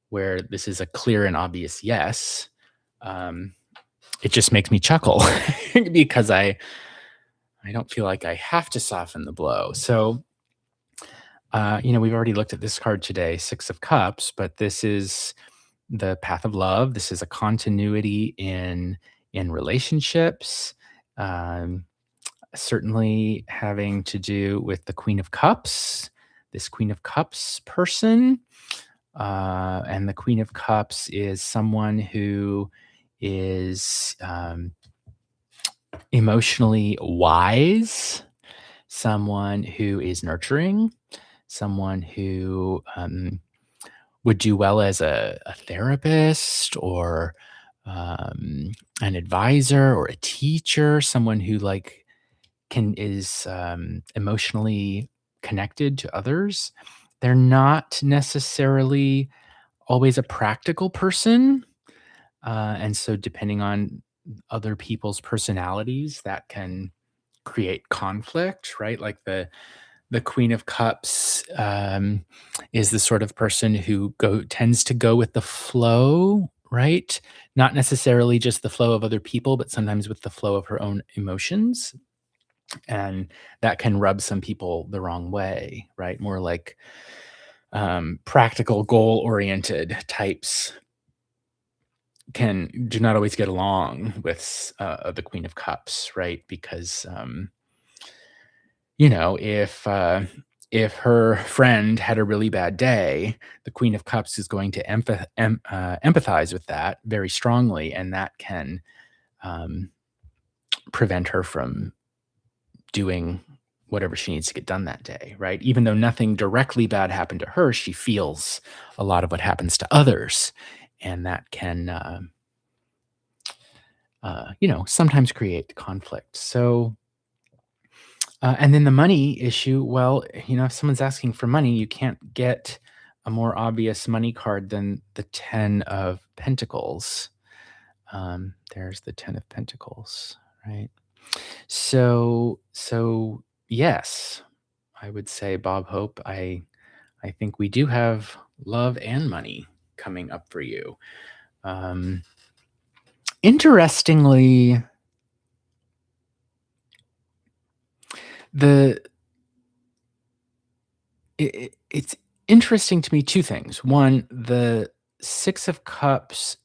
where this is a clear and obvious yes. Um, it just makes me chuckle because I don't feel like I have to soften the blow. So, we've already looked at this card today, Six of Cups, but this is the path of love. This is a continuity in relationships. Um, Certainly having to do with the Queen of Cups, this Queen of Cups person. And the Queen of Cups is someone who is emotionally wise, someone who is nurturing, someone who would do well as a therapist or an advisor or a teacher, someone who like can is emotionally connected to others. They're not necessarily always a practical person, and so depending on other people's personalities, that can create conflict, right? Like the Queen of Cups is the sort of person who go tends to go with the flow, right? Not necessarily just the flow of other people, but sometimes with the flow of her own emotions. And that can rub some people the wrong way, right? More like practical, goal oriented types can do not always get along with the Queen of Cups, right? Because if her friend had a really bad day, the Queen of Cups is going to empathize with that very strongly, and that can um, prevent her from doing whatever she needs to get done that day, right? Even though nothing directly bad happened to her, she feels a lot of what happens to others, and that can, sometimes create conflict. So, and then the money issue, well, if someone's asking for money, you can't get a more obvious money card than the 10 of Pentacles. There's the 10 of Pentacles, right? So yes, I would say, Bob Hope, I think we do have love and money coming up for you. Um, Interestingly, the it's interesting to me, two things. One, the Six of Cups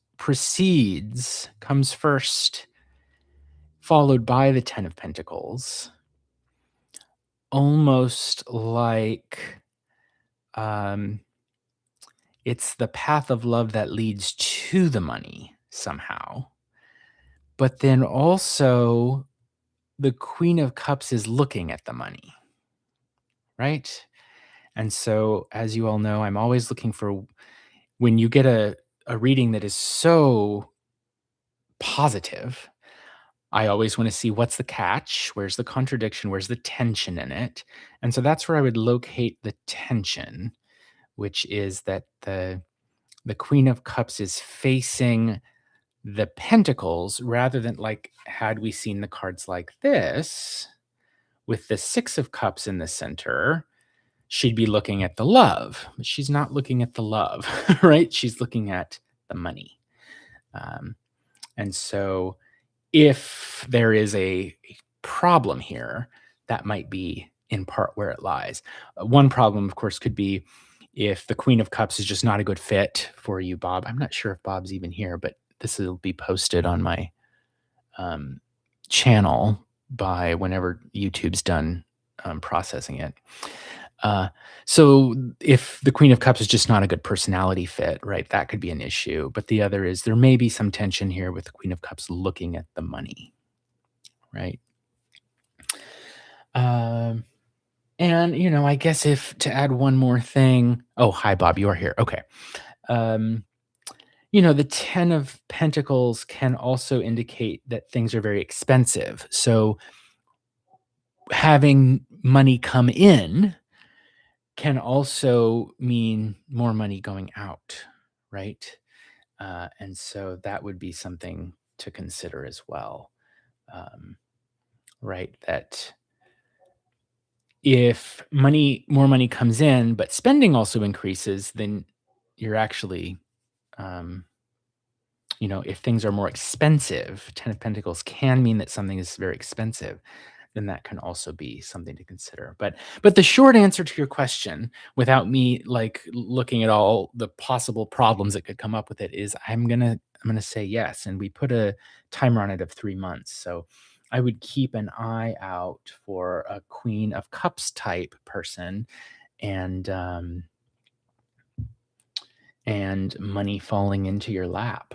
comes first, followed by the 10 of Pentacles, almost like um, it's the path of love that leads to the money somehow. But then also, the Queen of Cups is looking at the money, right? And so, as you all know, I'm always looking for when you get a reading that is so positive, I always want to see what's the catch, where's the contradiction, where's the tension in it. And so that's where I would locate the tension, which is that the Queen of Cups is facing the Pentacles rather than like had we seen the cards like this with the Six of Cups in the center, she'd be looking at the love, but she's not looking at the love, right? She's looking at the money. Um, and so if there is a problem here, that might be in part where it lies. One problem, of course, could be if the Queen of Cups is just not a good fit for you, Bob. I'm not sure if Bob's even here, but this will be posted on my um, channel by whenever YouTube's done processing it. Uh, so if the Queen of Cups is just not a good personality fit, right, that could be an issue. But the other is there may be some tension here with the Queen of Cups looking at the money, right? Um, and I guess if to add one more thing. Oh, hi, Bob, you are here. Okay. Um, the 10 of Pentacles can also indicate that things are very expensive. So having money come in can also mean more money going out, right? And so that would be something to consider as well. Right? That if more money comes in, but spending also increases, then you're actually, um, if things are more expensive, Ten of Pentacles can mean that something is very expensive, then that can also be something to consider. But the short answer to your question, without me like looking at all the possible problems that could come up with it, is I'm gonna say yes. And we put a timer on it of 3 months. So I would keep an eye out for a Queen of Cups type person and money falling into your lap.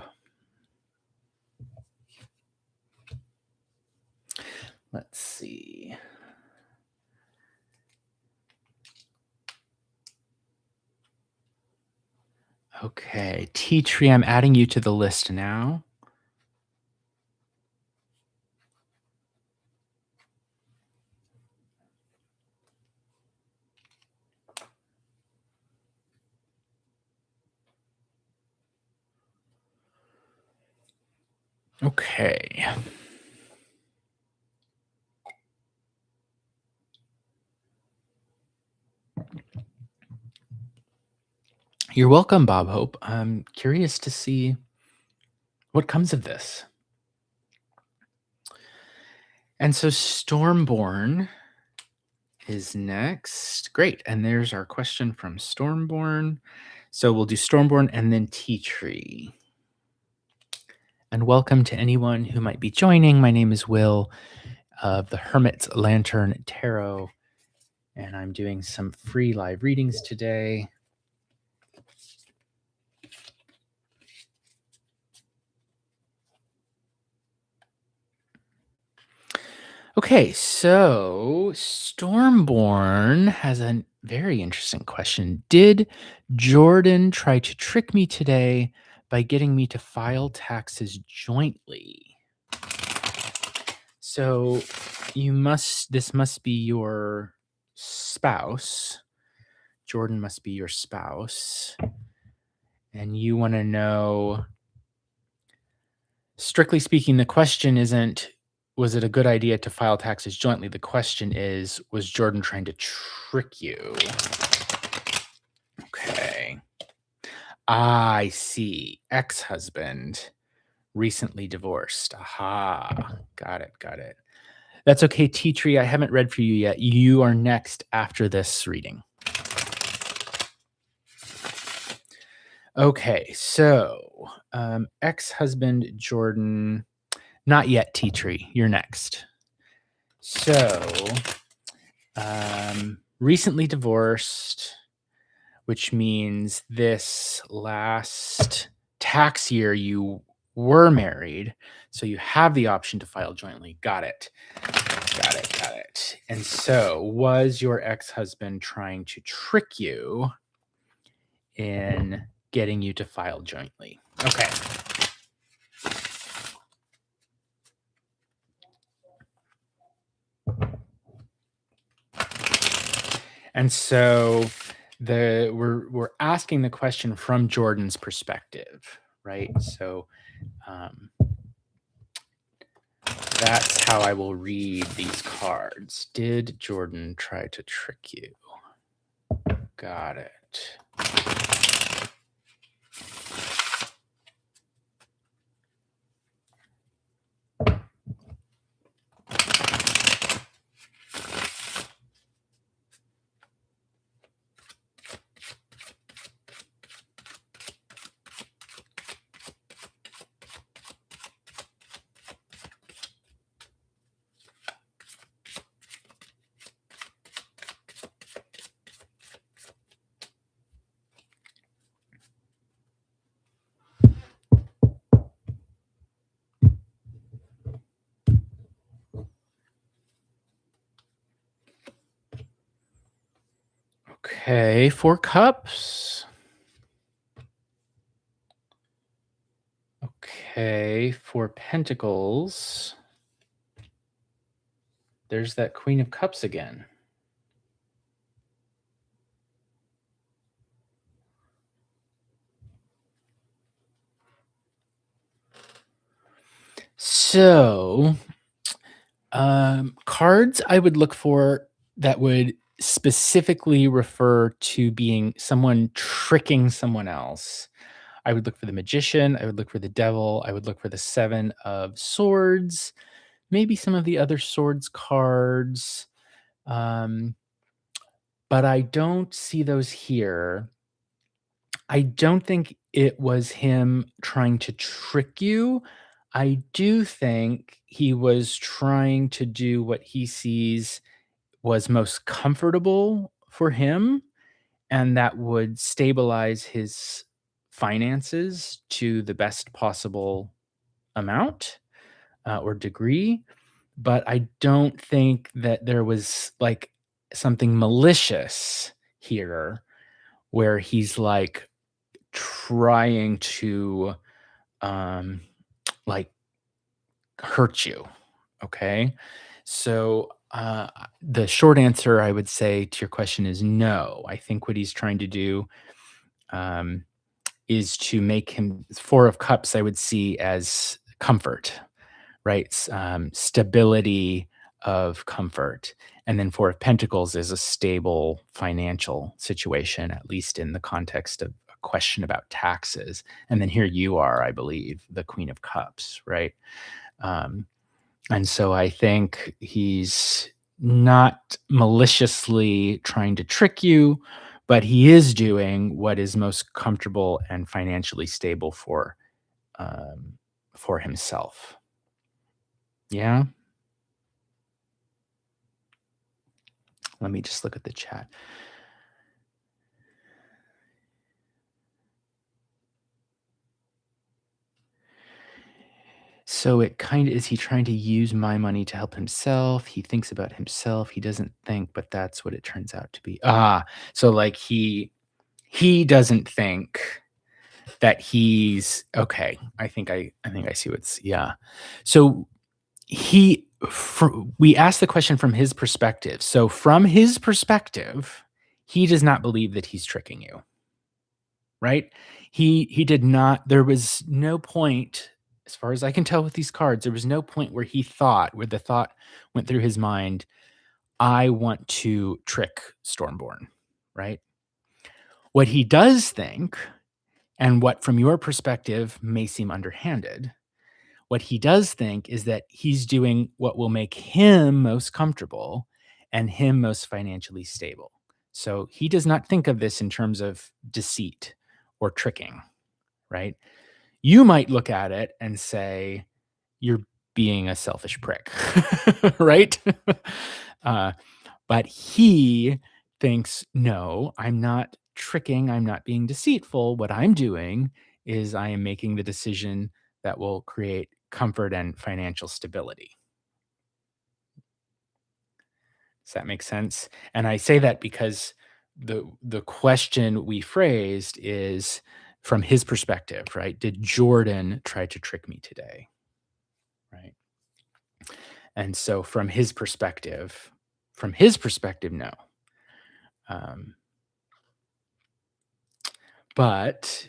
Let's see. Okay, Tea Tree, I'm adding you to the list now. Okay. You're welcome, Bob Hope. I'm curious to see what comes of this. And so Stormborn is next. Great. And there's our question from Stormborn. So we'll do Stormborn and then Tea Tree. And welcome to anyone who might be joining. My name is Will of the Hermit's Lantern Tarot, and I'm doing some free live readings today. Okay, so Stormborn has a very interesting question. Did Jordan try to trick me today by getting me to file taxes jointly? So this must be your spouse. Jordan must be your spouse. And you want to know, strictly speaking, the question isn't, was it a good idea to file taxes jointly? The question is, was Jordan trying to trick you? Okay. I see. Ex-husband, recently divorced. Aha. Got it. That's okay, Tea Tree. I haven't read for you yet. You are next after this reading. Okay, so ex-husband Jordan, not yet, Tea Tree. You're next. So, recently divorced, which means this last tax year you were married, so you have the option to file jointly. Got it. And so, was your ex-husband trying to trick you in getting you to file jointly? Okay. And so we're asking the question from Jordan's perspective, right? So that's how I will read these cards. Did Jordan try to trick you? Got it. Okay, 4 cups. Okay, 4 pentacles. There's that Queen of Cups again. So, cards I would look for that would specifically refer to being someone tricking someone else. I would look for the magician, I would look for the devil, I would look for the 7 of swords, maybe some of the other swords cards, um, but I don't see those here. I don't think it was him trying to trick you. I do think he was trying to do what he sees was most comfortable for him, and that would stabilize his finances to the best possible amount, or degree, but I don't think that there was, like, something malicious here where he's, like, trying to, um, like, hurt you, okay? So, the short answer I would say to your question is no. I think what he's trying to do, um, is to make him 4 of Cups I would see as comfort, right? Stability of comfort. And then 4 of Pentacles is a stable financial situation, at least in the context of a question about taxes. And then here you are, I believe, the Queen of Cups, right? Um, and so I think he's not maliciously trying to trick you, but he is doing what is most comfortable and financially stable um, for himself. Yeah. Let me just look at the chat. So it kind of is he trying to use my money to help himself? He thinks about himself. He doesn't think, but that's what it turns out to be. So like he doesn't think that he's okay. I think I see what's yeah. So we asked the question from his perspective. So from his perspective, he does not believe that he's tricking you, right? He did not there was no point as far as I can tell with these cards, there was no point where where the thought went through his mind, I want to trick Stormborn, right? What he does think, and what from your perspective may seem underhanded, what he does think is that he's doing what will make him most comfortable and him most financially stable. So he does not think of this in terms of deceit or tricking, right? You might look at it and say, you're being a selfish prick, right? uh, but he thinks, no, I'm not tricking, I'm not being deceitful. What I'm doing is I am making the decision that will create comfort and financial stability. Does that make sense? And I say that because the question we phrased is from his perspective, right? Did Jordan try to trick me today? Right. And so from his perspective, no. Um, but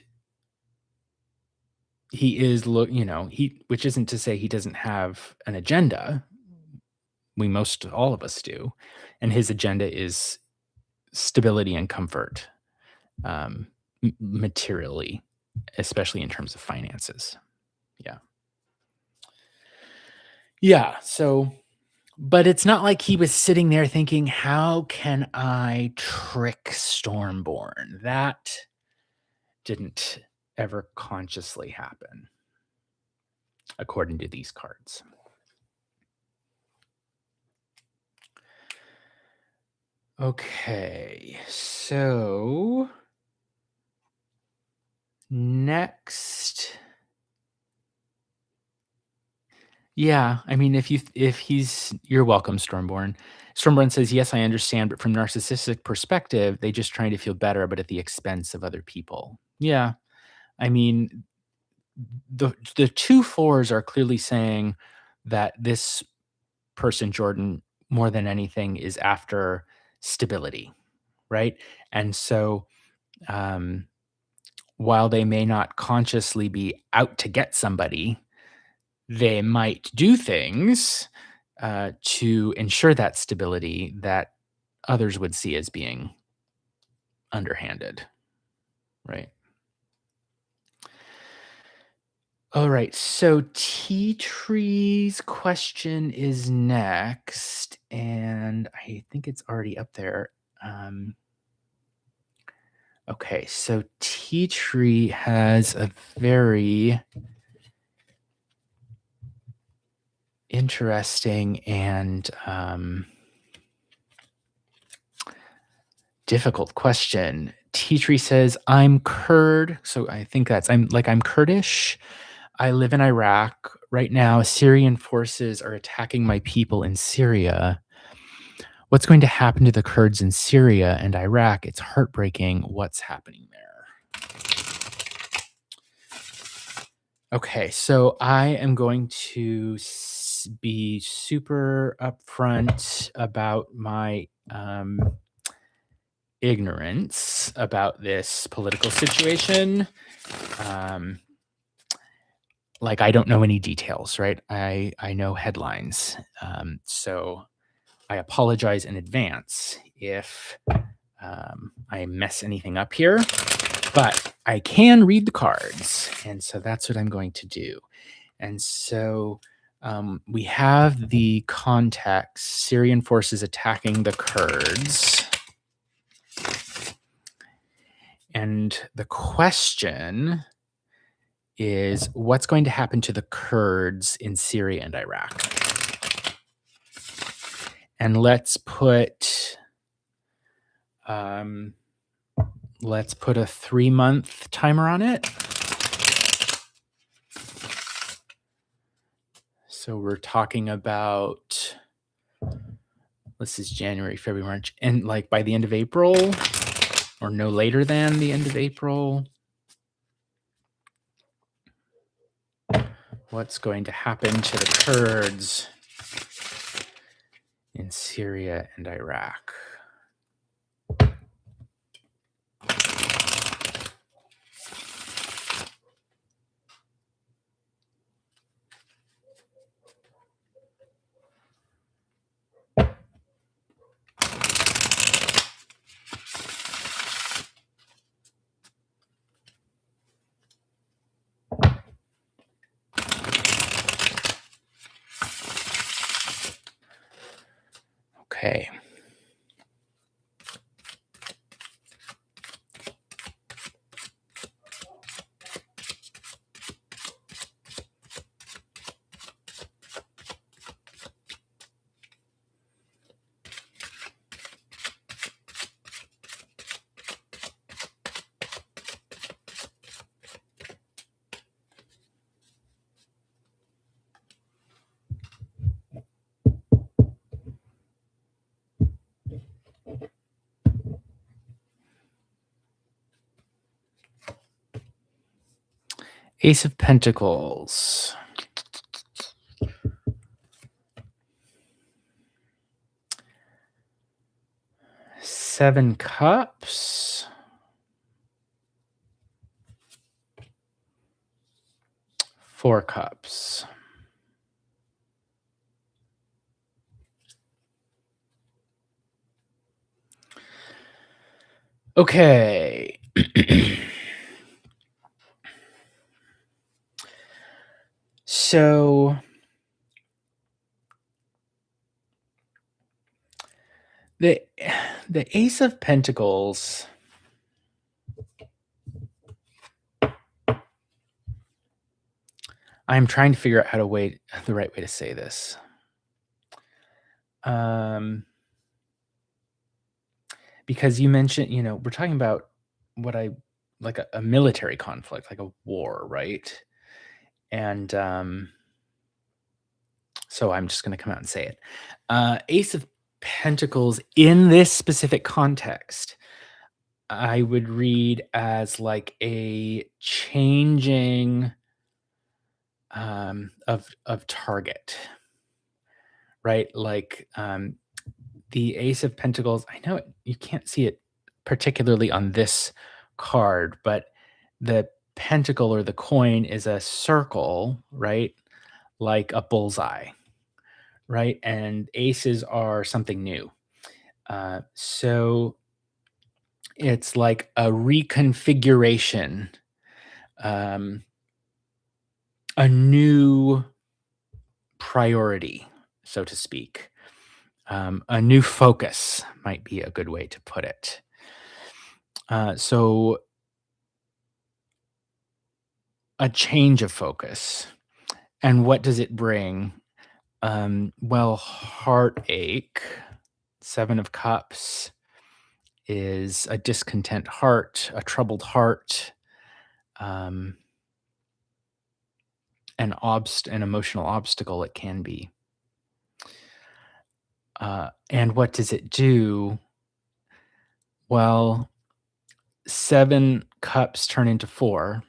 he is which isn't to say he doesn't have an agenda. All of us do. And his agenda is stability and comfort, materially, especially in terms of finances. Yeah. Yeah. So, but it's not like he was sitting there thinking, how can I trick Stormborn? That didn't ever consciously happen, according to these cards. Okay, so next. Yeah, I mean, if he's you're welcome, Stormborn. Stormborn says, "Yes, I understand, but from narcissistic perspective, they just trying to feel better, but at the expense of other people." Yeah, I mean, the 2 fours are clearly saying that this person, Jordan, more than anything, is after stability, right? And so, um, while they may not consciously be out to get somebody, they might do things to ensure that stability that others would see as being underhanded, right? All right, so Tea Tree's question is next, and I think it's already up there. Um, okay, so Tea Tree has a very interesting and difficult question. Tea Tree says, I'm Kurd. So I think I'm Kurdish. I live in Iraq. Right now, Syrian forces are attacking my people in Syria. What's going to happen to the Kurds in Syria and Iraq? It's heartbreaking. What's happening there? Okay, so I am going to be super upfront about my ignorance about this political situation. Um, like I don't know any details, right? I know headlines, so I apologize in advance if I mess anything up here. But I can read the cards, and so that's what I'm going to do. And so we have the context: Syrian forces attacking the Kurds. And the question is, what's going to happen to the Kurds in Syria and Iraq? And um, let's put a 3-month timer on it. So we're talking about, this is January, February, March, and like by the end of April, or no later than the end of April. What's going to happen to the Kurds in Syria and Iraq? Okay. Ace of Pentacles. Seven Cups. Four Cups. Okay. So the Ace of Pentacles, I'm trying to figure out the right way to say this. Because you mentioned, we're talking about like a military conflict, like a war, right? And so I'm just going to come out and say it. Ace of Pentacles in this specific context, I would read as like a changing of target, right? Like the Ace of Pentacles, I know you can't see it particularly on this card, but the pentacle or the coin is a circle, right? like a bullseye, right? And aces are something new. So it's like a reconfiguration, um, a new priority, so to speak. A new focus might be a good way to put it. So a change of focus. And what does it bring? Well, heartache, Seven of Cups is a discontent heart, a troubled heart, um, an emotional obstacle it can be. And what does it do? Well, 7 cups turn into 4.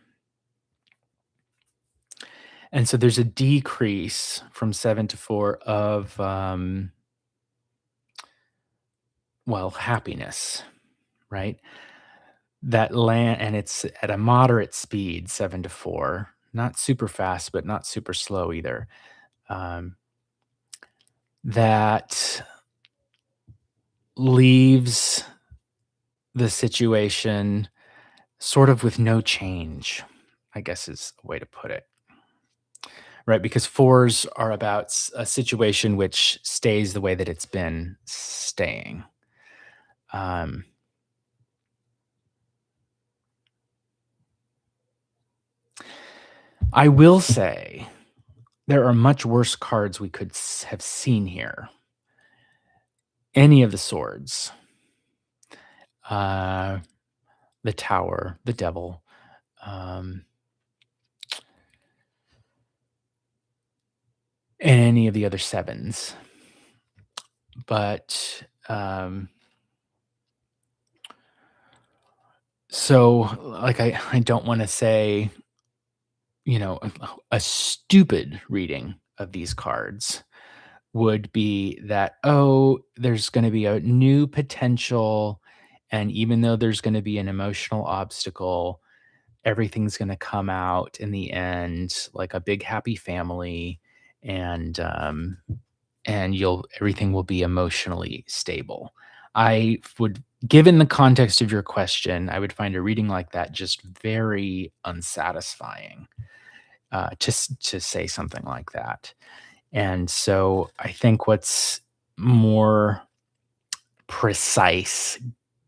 And so there's a decrease from 7 to 4 of, well, happiness, right? That land, and it's at a moderate speed, 7 to 4, not super fast, but not super slow either. Um, that leaves the situation sort of with no change, I guess is a way to put it. Right, because 4s are about a situation which stays the way that it's been staying. Um, I will say there are much worse cards we could have seen here. Any of the swords, uh, the tower, the devil, um, and any of the other sevens. But so, like, I don't want to say, a stupid reading of these cards would be that, oh, there's going to be a new potential. And even though there's going to be an emotional obstacle, everything's going to come out in the end like a big happy family. And everything will be emotionally stable. I would, given the context of your question, I would find a reading like that just very unsatisfying, to say something like that. And so I think what's more precise,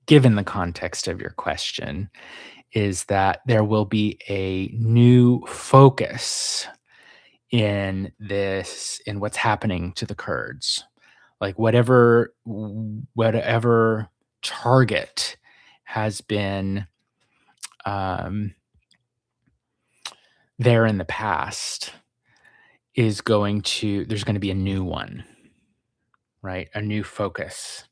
given the context of your question, is that there will be a new focus in what's happening to the Kurds. Like whatever target has been, um, there in the past there's going to be a new one, right? A new focus,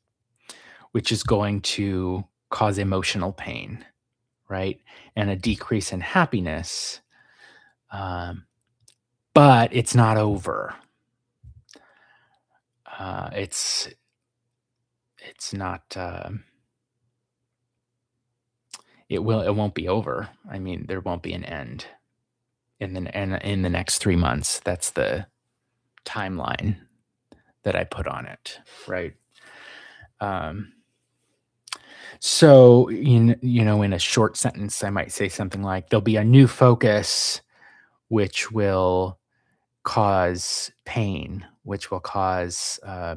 which is going to cause emotional pain, right? And a decrease in happiness. Um, but it's not over. It's not. It won't be over. I mean, there won't be an end in the next 3 months. That's the timeline that I put on it, right? Um, so in a short sentence, I might say something like, "There'll be a new focus, which will cause pain, which will cause a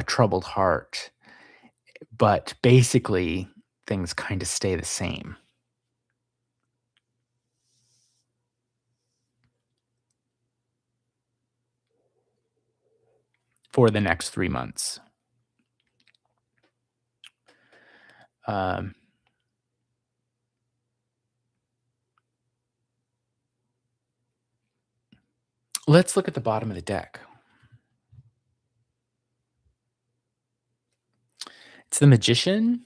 troubled heart, but basically things kind of stay the same for the next 3 months." Um, let's look at the bottom of the deck. It's the Magician,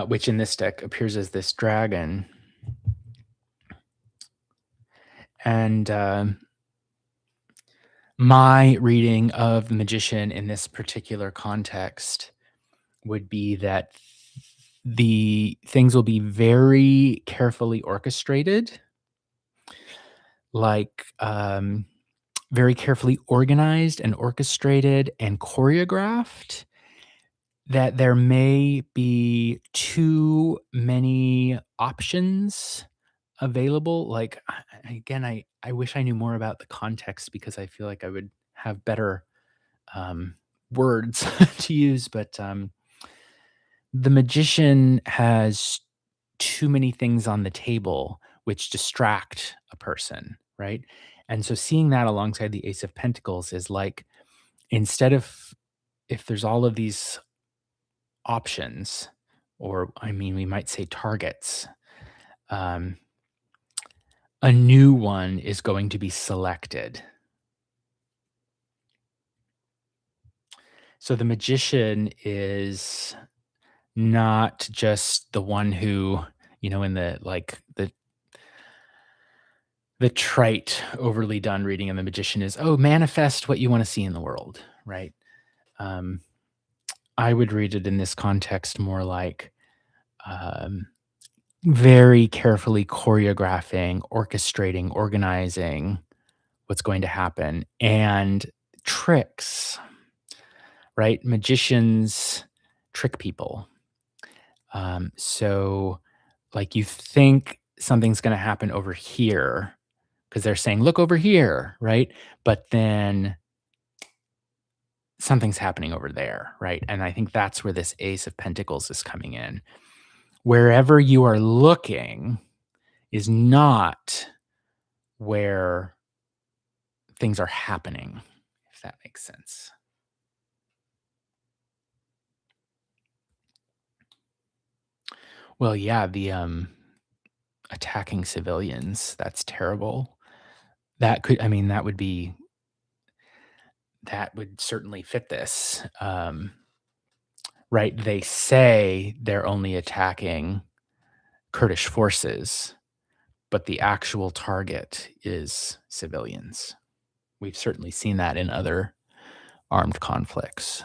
which in this deck appears as this dragon. And my reading of the magician in this particular context would be that the things will be very carefully orchestrated, like very carefully organized and orchestrated and choreographed, that there may be too many options available. Like, again, I wish I knew more about the context because I feel like I would have better um, words to use. But the magician has too many things on the table which distract a person, right? And so seeing that alongside the Ace of Pentacles is like, instead of, if there's all of these options, or I mean, we might say targets, um, a new one is going to be selected. So the magician is not just the one who, in the trite, overly done reading of the magician is, oh, manifest what you want to see in the world, right? Um, I would read it in this context more like um, very carefully choreographing, orchestrating, organizing what's going to happen, and tricks, right? Magicians trick people. So, like, you think something's going to happen over here because they're saying, look over here, right? But then something's happening over there, right? And I think that's where this Ace of Pentacles is coming in. Wherever you are looking is not where things are happening, if that makes sense. Well, yeah, the attacking civilians, that's terrible. That could, I mean, that would certainly fit this. Right? They say they're only attacking Kurdish forces, but the actual target is civilians. We've certainly seen that in other armed conflicts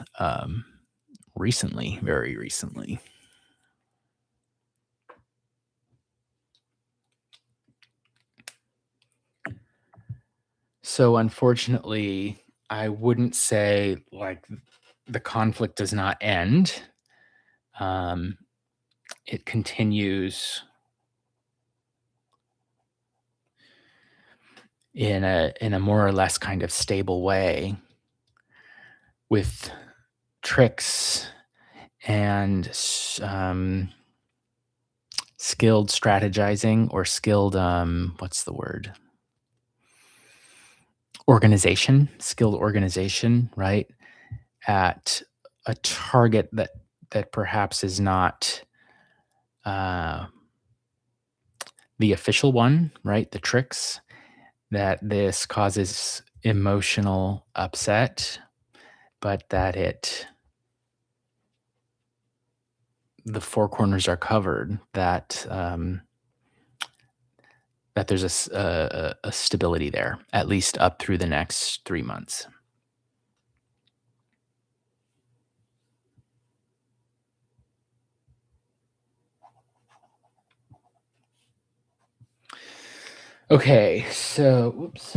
recently, very recently. So, unfortunately, I wouldn't say like the conflict does not end. It continues in a more or less kind of stable way with tricks and skilled strategizing, or skilled what's the word, skilled organization, right, at a target that perhaps is not the official one, right? The tricks, that this causes emotional upset, but that the four corners are covered, that that there's a stability there, at least up through the next 3 months. Okay, so whoops.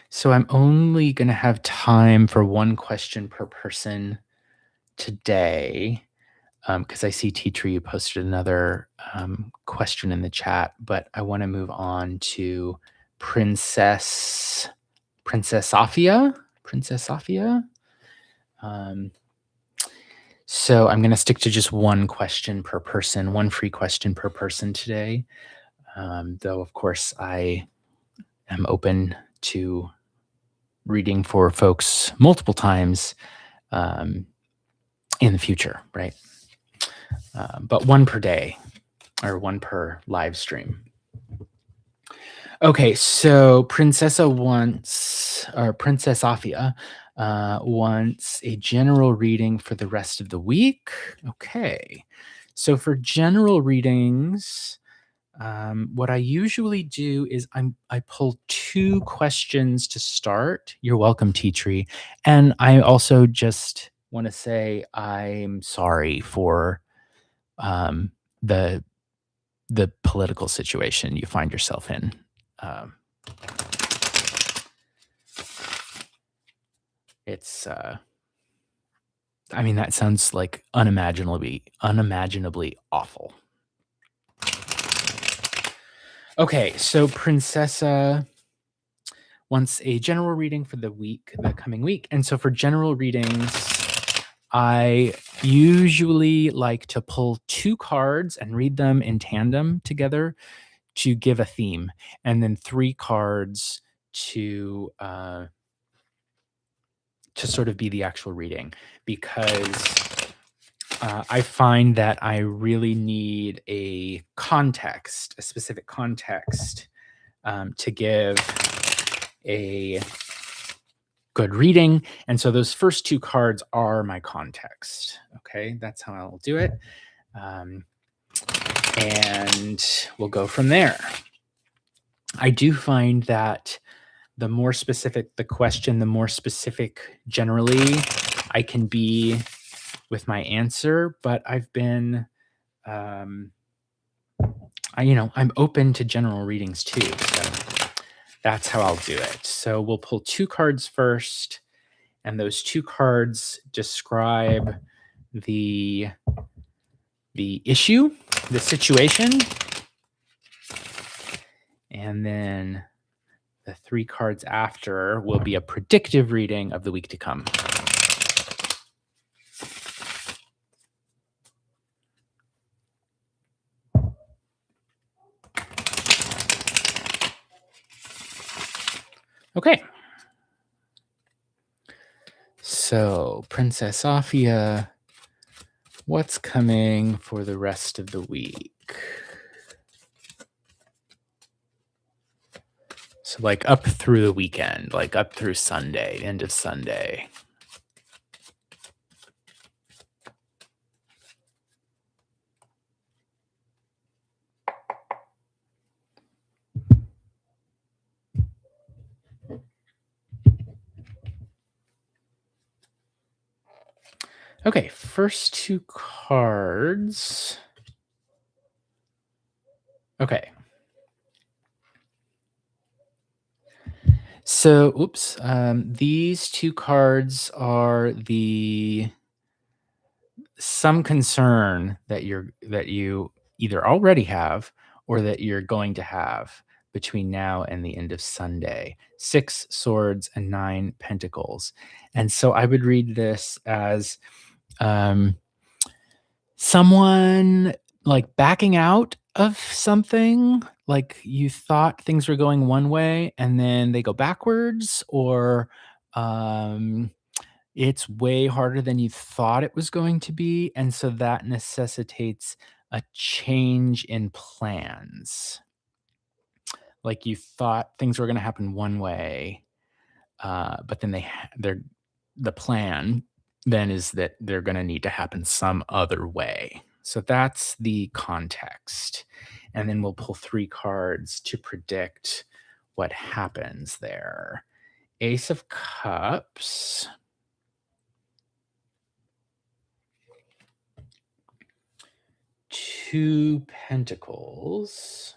So I'm only gonna have time for one question per person today, because I see Tea Tree, you posted another question in the chat, but I want to move on to Princess Sophia. Princess Sophia. So I'm going to stick to just one question per person, one free question per person today. Though, of course, I am open to reading for folks multiple times in the future, right? But one per day, or one per live stream. Okay, so Princess Sophia wants a general reading for the rest of the week. Okay, So for general readings, what I usually do is I pull 2 questions to start. You're welcome, Tea Tree. And I also just wanna say I'm sorry for, um, the the political situation you find yourself in. Um, it's, I mean, that sounds like unimaginably awful. Okay, so Princessa wants a general reading for the coming week. And so for general readings, I usually like to pull 2 cards and read them in tandem together to give a theme, and then 3 cards to sort of be the actual reading, because I find that I really need a context, a specific context, to give a good reading. And so those first 2 cards are my context. Okay, that's how I'll do it. Um, and we'll go from there. I do find that the more specific the question, the more specific generally I can be with my answer. But I've been, um, I'm open to general readings too. So that's how I'll do it. So we'll pull 2 cards first, and those 2 cards describe the issue, the situation, and then the 3 cards after will be a predictive reading of the week to come. Okay. So, Princess Sophia, what's coming for the rest of the week? So, like, up through the weekend, like up through Sunday, end of Sunday. Okay, first 2 cards. Okay. So, oops, these 2 cards are some concern that you either already have or that you're going to have between now and the end of Sunday. 6 swords and 9 pentacles. And so I would read this as, um, someone, like, backing out of something, like, you thought things were going one way and then they go backwards, or, um, it's way harder than you thought it was going to be, and so that necessitates a change in plans. Like, you thought things were gonna happen one way, but then the plan then is that they're gonna need to happen some other way. So that's the context, and then we'll pull 3 cards to predict what happens there. Ace of Cups, 2 Pentacles,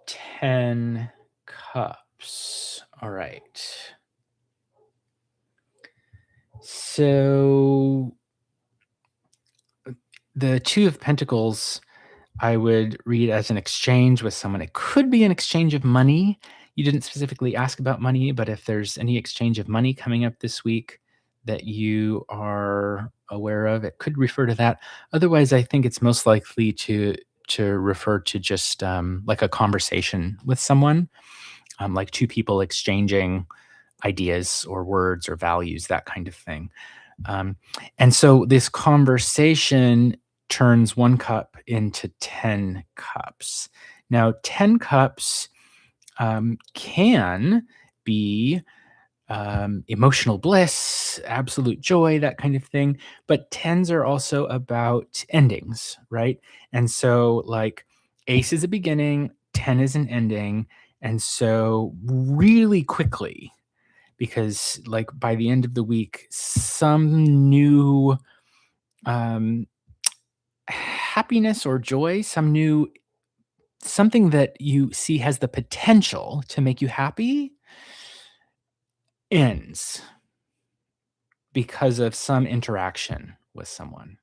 10 Cups. All right. So the 2 of Pentacles, I would read as an exchange with someone. It could be an exchange of money. You didn't specifically ask about money, but if there's any exchange of money coming up this week that you are aware of, it could refer to that. Otherwise, I think it's most likely to refer to just like a conversation with someone, like 2 people exchanging ideas or words or values, that kind of thing. Um, and so this conversation turns 1 cup into 10 cups. Now, 10 cups can be emotional bliss, absolute joy, that kind of thing. But tens are also about endings, right? And so, like, ace is a beginning, 10 is an ending. And so, really quickly, because like by the end of the week, some new um, happiness or joy, some new something that you see has the potential to make you happy ends because of some interaction with someone.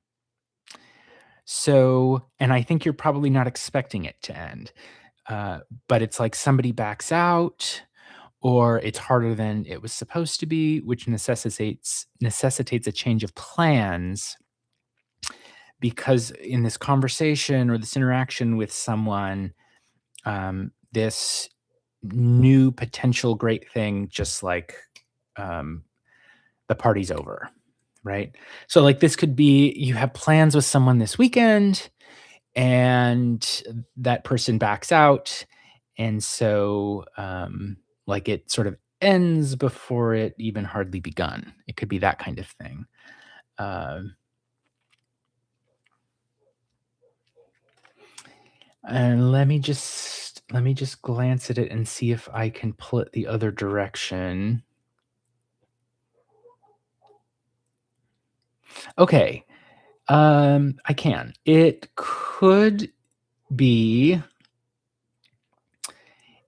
So, and I think you're probably not expecting it to end, but it's like somebody backs out, or it's harder than it was supposed to be, which necessitates a change of plans because in this conversation or this interaction with someone, this new potential great thing just like um, the party's over, right? So, like, this could be you have plans with someone this weekend and that person backs out. And so, like, it sort of ends before it even hardly begun. It could be that kind of thing. Um, and let me just glance at it and see if I can pull it the other direction. Okay, I can. It could be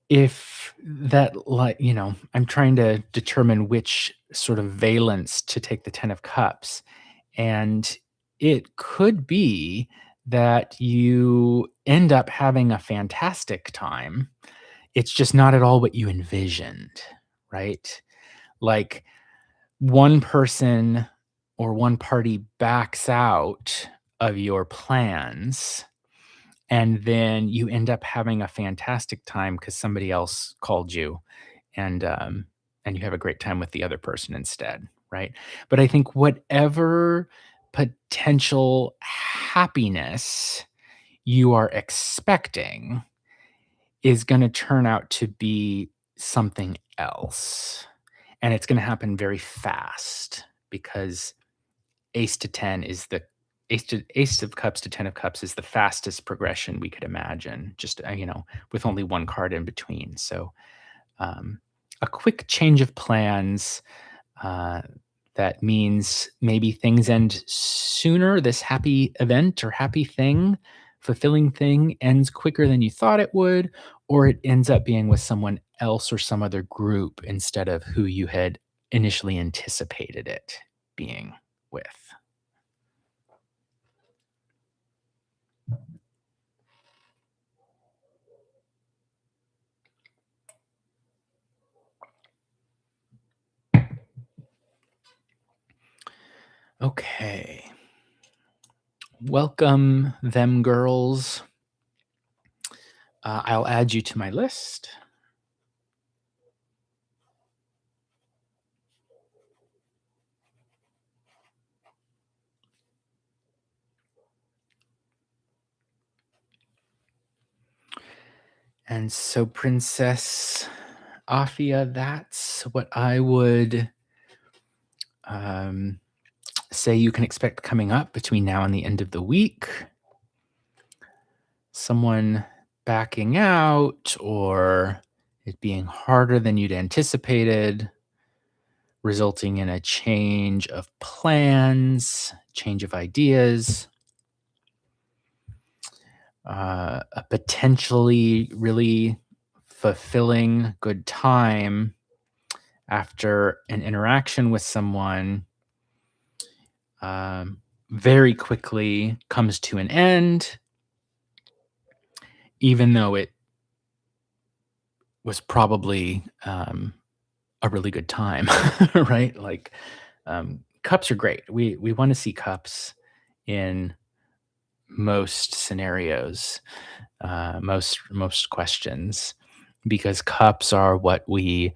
if that, like, I'm trying to determine which sort of valence to take the 10 of cups, and it could be that you end up having a fantastic time. It's just not at all what you envisioned, right? Like, one person or one party backs out of your plans, and then you end up having a fantastic time because somebody else called you, and, and you have a great time with the other person instead, right? But I think whatever potential happiness you are expecting is gonna turn out to be something else, and it's gonna happen very fast because ace to 10 is the ace of cups to 10 of cups is the fastest progression we could imagine, just, with only one card in between. So, um, a quick change of plans, uh, that means maybe things end sooner. This happy event or happy thing, fulfilling thing ends quicker than you thought it would, or it ends up being with someone else or some other group instead of who you had initially anticipated it being with. Okay. Welcome, them girls. I'll add you to my list. And so, Princess Afia, that's what I would um, say you can expect coming up between now and the end of the week. Someone backing out, or it being harder than you'd anticipated, resulting in a change of plans, change of ideas, a potentially really fulfilling good time after an interaction with someone, um, very quickly comes to an end, even though it was probably a really good time, right? Like, cups are great. We want to see cups in most scenarios, most questions, because cups are what we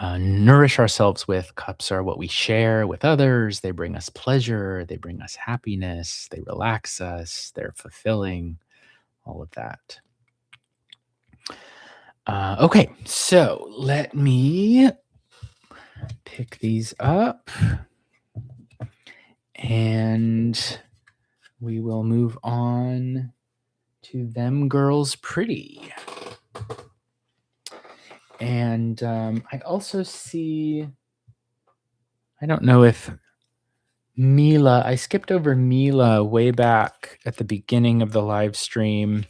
nourish ourselves with. Cups are what we share with others. They bring us pleasure. They bring us happiness. They relax us. They're fulfilling. All of that. Okay, so let me pick these up and we will move on to Them Girls Pretty. And I also see, I don't know if Mila, I skipped over Mila way back at the beginning of the live stream.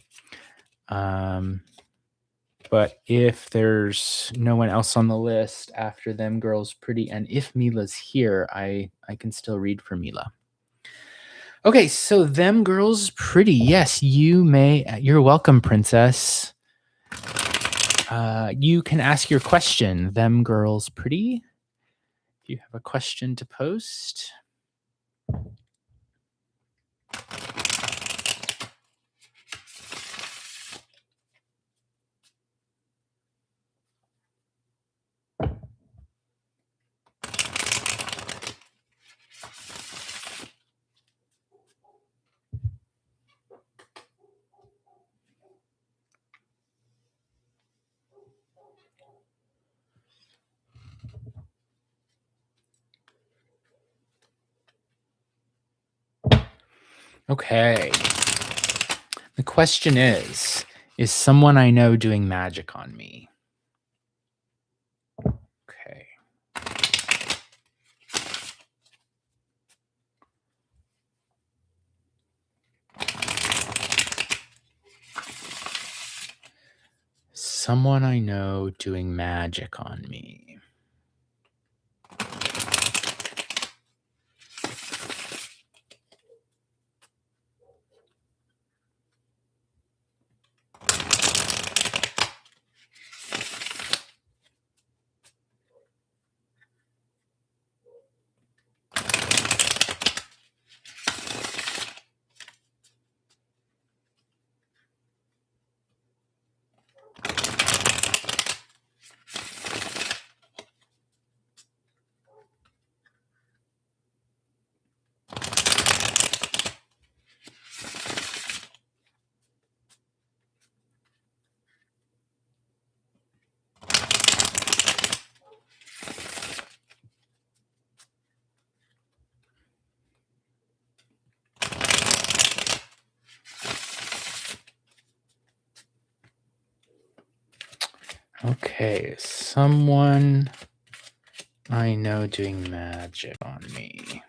But if there's no one else on the list after Them Girls Pretty, and if Mila's here, I can still read for Mila. Okay, so Them Girls Pretty. Yes, you may. You're welcome, Princess. You can ask your question, Them Girls Pretty. If you have a question to post. Okay. The question is someone I know doing magic on me? Okay. Someone I know doing magic on me. Okay, someone I know doing magic on me.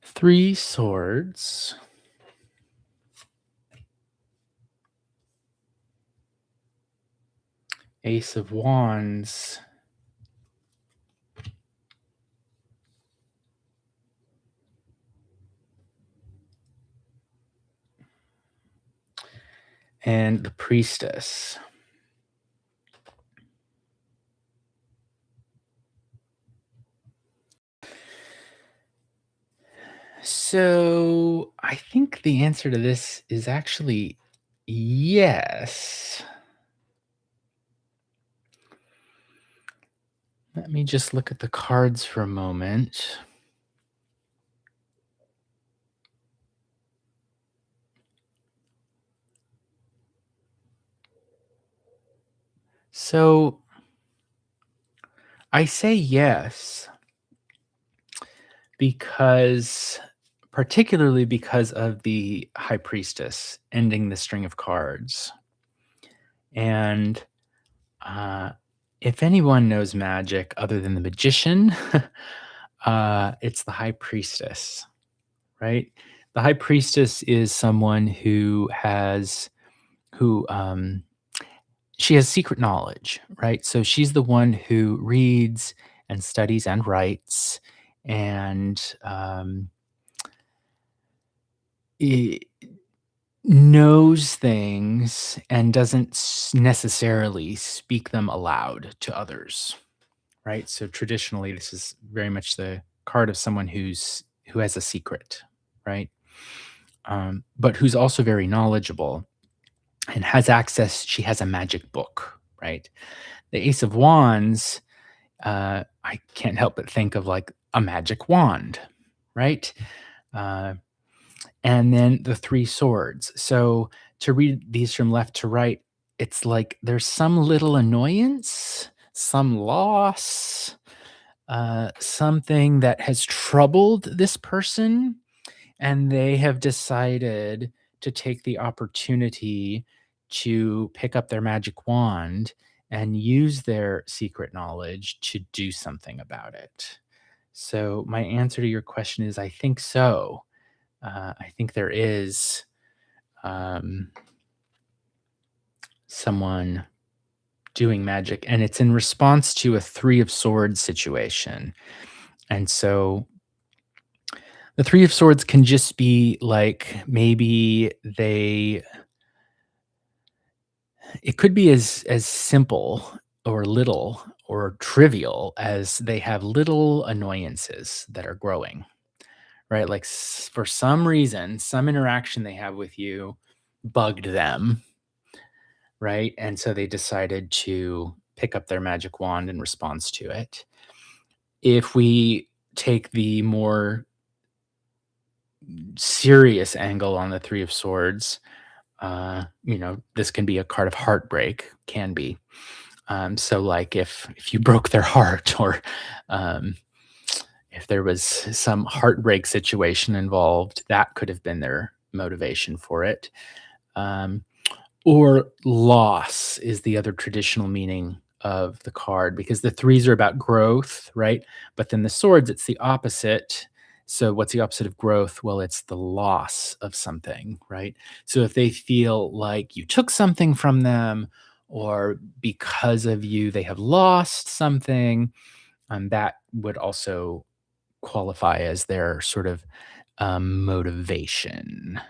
Three swords. Ace of wands. And the priestess. So I think the answer to this is actually yes. Let me just look at the cards for a moment. So I say yes because, particularly because of the high priestess ending the string of cards. And if anyone knows magic other than the magician, it's the high priestess, right? The high priestess is someone who she has secret knowledge, right? So she's the one who reads and studies and writes and i- knows things and doesn't necessarily speak them aloud to others, right? So traditionally, this is very much the card of someone who has a secret. right? But who's also very knowledgeable and has access. She has a magic book, right? The Ace of Wands, I can't help but think of like a magic wand, right? Uh, and then the Three Swords. So to read these from left to right, it's like there's some little annoyance, some loss, something that has troubled this person, and they have decided to take the opportunity to pick up their magic wand and use their secret knowledge to do something about it. So, my answer to your question is I think so. I think there is um, someone doing magic, and it's in response to a Three of Swords situation. And so the Three of Swords can just be like maybe it could be as simple or little or trivial as they have little annoyances that are growing, right? Like for some reason, some interaction they have with you bugged them, right? And so they decided to pick up their magic wand in response to it. If we take the more serious angle on the Three of Swords, this can be a card of heartbreak, can be. So like if you broke their heart or um, if there was some heartbreak situation involved, that could have been their motivation for it. Um, or loss is the other traditional meaning of the card because the threes are about growth, right? But then the swords, it's the opposite. So what's the opposite of growth? Well, it's the loss of something, right? So if they feel like you took something from them or because of you, they have lost something, that would also qualify as their sort of motivation.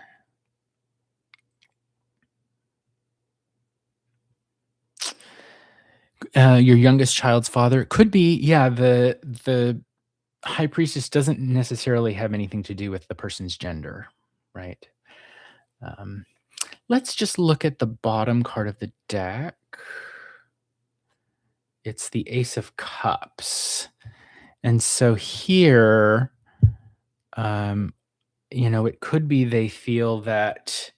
Your youngest child's father could be, yeah. The high priestess doesn't necessarily have anything to do with the person's gender, right? Um, let's just look at the bottom card of the deck. It's the Ace of Cups, and so here, um, it could be they feel that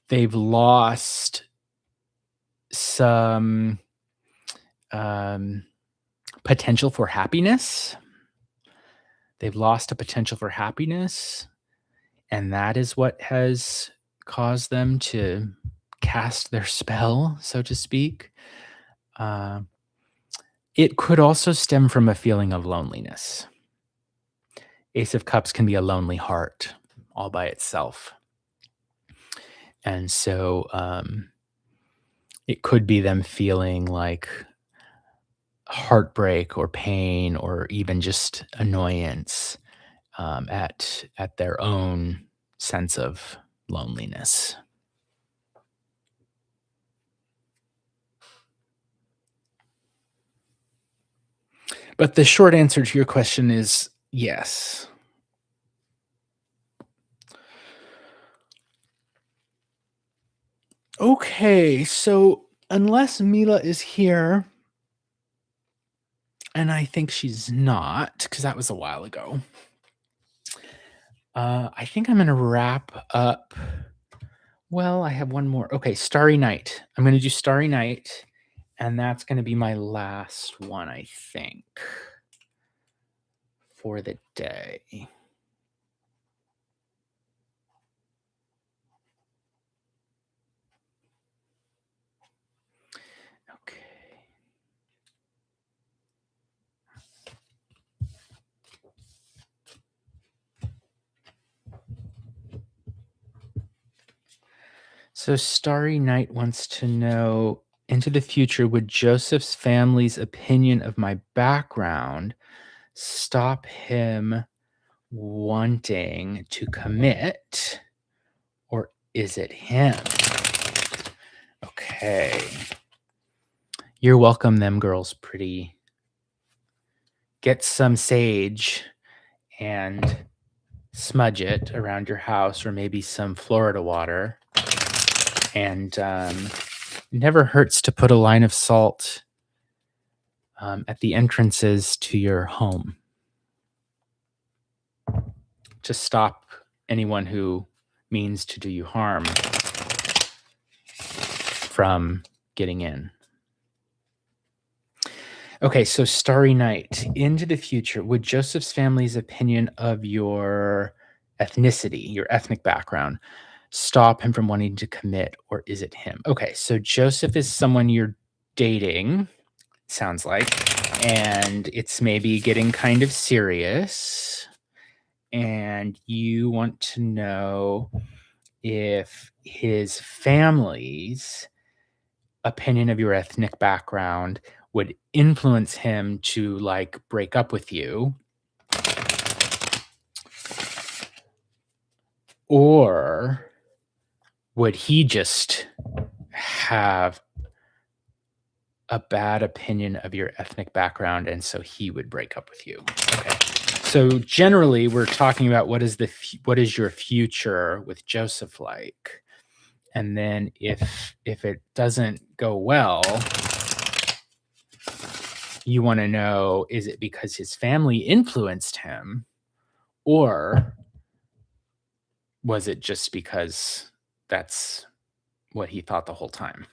they've lost some um, potential for happiness. They've lost a potential for happiness, and that is what has caused them to cast their spell, so to speak. Uh, it could also stem from a feeling of loneliness. Ace of Cups can be a lonely heart all by itself. And so it could be them feeling like heartbreak or pain or even just annoyance at their own sense of loneliness. But the short answer to your question is yes. Okay, so unless Mila is here, and I think she's not, because that was a while ago. I think I'm gonna wrap up. Well, I have one more. Okay, Starry Night. I'm gonna do Starry Night, and that's gonna be my last one, I think, for the day. Okay. So Starry Night wants to know, into the future, would Joseph's family's opinion of my background stop him wanting to commit, or is it him? Okay. You're welcome, them girls pretty. Get some sage and smudge it around your house or maybe some Florida water. And it never hurts to put a line of salt at the entrances to your home to stop anyone who means to do you harm from getting in. Okay, so Starry Night. Into the future, would Joseph's family's opinion of your ethnicity, your ethnic background, stop him from wanting to commit, or is it him? Okay, so Joseph is someone you're dating, sounds like, and it's maybe getting kind of serious, and you want to know if his family's opinion of your ethnic background would influence him to like break up with you, or would he just have a bad opinion of your ethnic background and so he would break up with you? Okay. So generally we're talking about what is your future with Joseph like? And then if it doesn't go well, you want to know, is it because his family influenced him, or was it just because that's what he thought the whole time?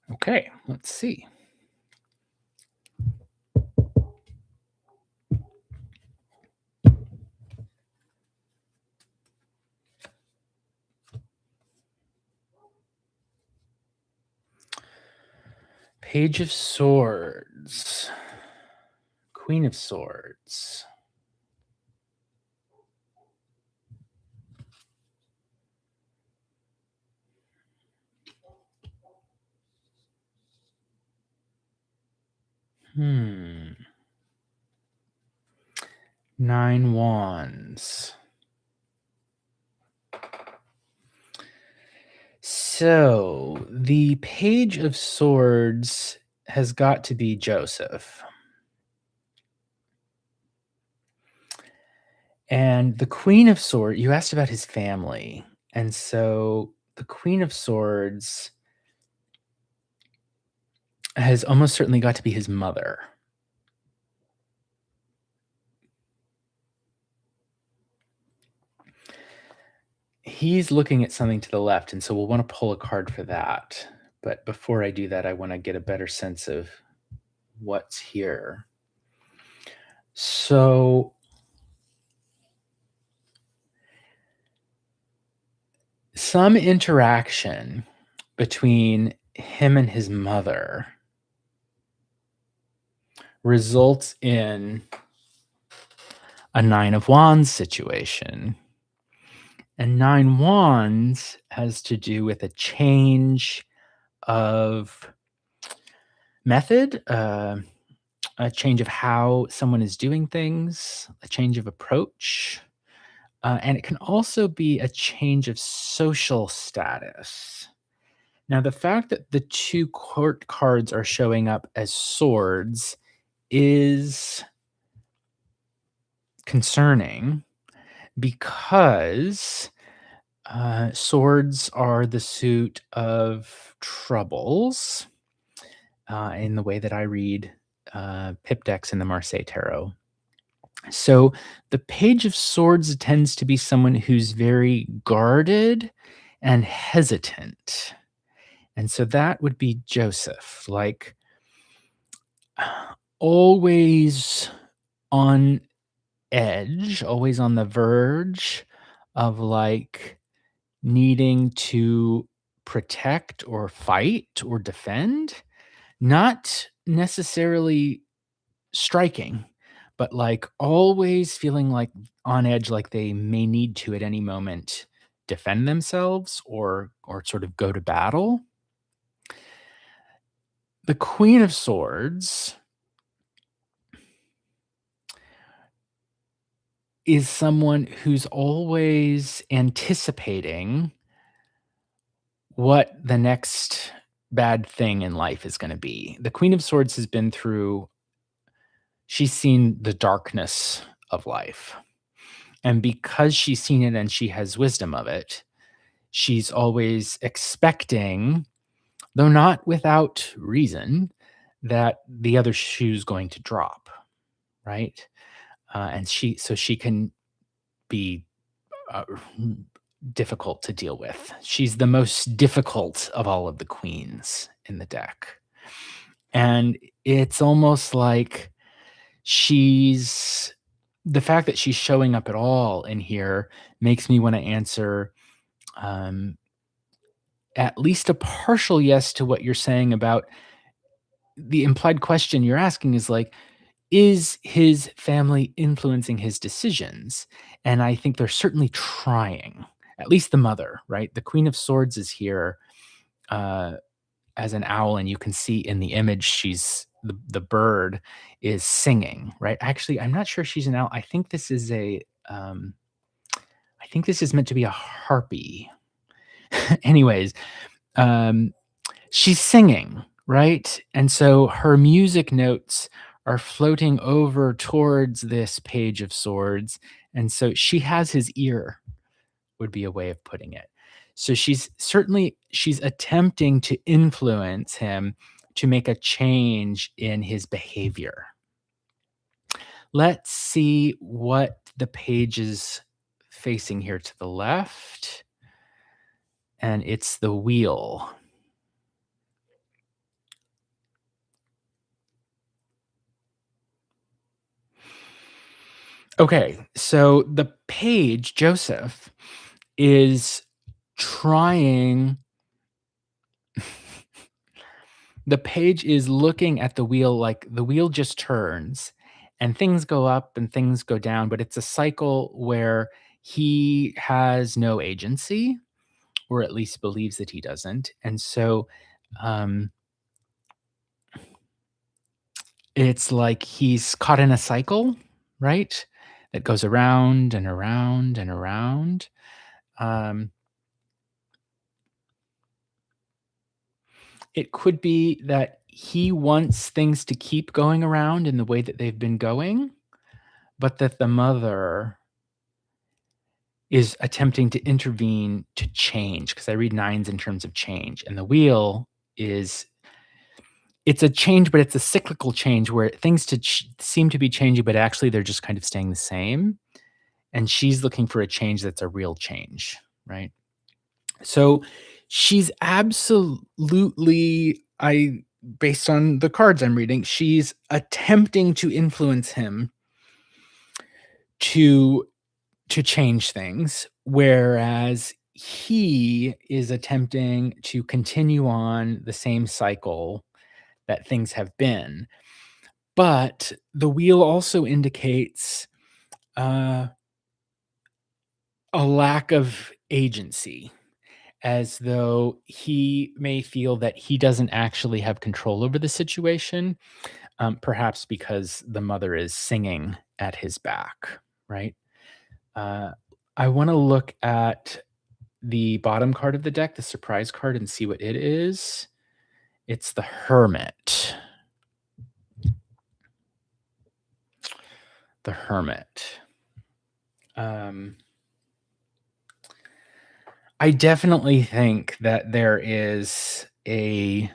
Okay, let's see. Page of Swords, Queen of Swords. Hmm. 9 Wands. So the Page of Swords has got to be Joseph. And the Queen of Swords, you asked about his family. And so the Queen of Swords has almost certainly got to be his mother. He's looking at something to the left, and so we'll want to pull a card for that. But before I do that, I want to get a better sense of what's here. So some interaction between him and his mother results in a 9 of Wands situation. And 9 Wands has to do with a change of method, a change of how someone is doing things, a change of approach. And it can also be a change of social status. Now, the fact that the two court cards are showing up as swords is concerning because Swords are the suit of troubles, in the way that I read Pip decks in the Marseille Tarot. So the Page of Swords tends to be someone who's very guarded and hesitant. And so that would be Joseph, like always on edge, always on the verge of like needing to protect or fight or defend, not necessarily striking, but like always feeling like on edge, like they may need to at any moment defend themselves or sort of go to battle. The Queen of Swords is someone who's always anticipating what the next bad thing in life is going to be. The Queen of Swords has been through, she's seen the darkness of life. And because she's seen it and she has wisdom of it, she's always expecting, though not without reason, that the other shoe's going to drop, right? And so she can be uh, difficult to deal with. She's the most difficult of all of the queens in the deck. And it's almost like she's the fact that she's showing up at all in here makes me want to answer um, at least a partial yes to what you're saying about the implied question you're asking is like, is his family influencing his decisions? And I think they're certainly trying, at least the mother, right? The Queen of Swords is here uh, as an owl, and you can see in the image the bird is singing, right? Actually, I'm not sure she's an owl. I think this is meant to be a harpy. Anyways, um, she's singing, right? And so her music notes are floating over towards this Page of Swords, and so she has his ear, would be a way of putting it. So she's attempting to influence him to make a change in his behavior. Let's see what the page is facing here to the left, and it's the wheel. Okay, so the page, Joseph, is trying the page is looking at the wheel like the wheel just turns and things go up and things go down, but it's a cycle where he has no agency, or at least believes that he doesn't. And so um, it's like he's caught in a cycle, right? That goes around and around and around. Um, it could be that he wants things to keep going around in the way that they've been going, but that the mother is attempting to intervene to change, because I read nines in terms of change, and the wheel is it's a change, but it's a cyclical change where things seem to be changing, but actually they're just kind of staying the same. And she's looking for a change that's a real change, right? So she's absolutely, I based on the cards I'm reading, she's attempting to influence him to change things, whereas he is attempting to continue on the same cycle that things have been. But the wheel also indicates uh, a lack of agency, as though he may feel that he doesn't actually have control over the situation, perhaps because the mother is singing at his back, right? Uh, I want to look at the bottom card of the deck, the surprise card, and see what it is. It's the Hermit. The Hermit. Um, I definitely think that there is a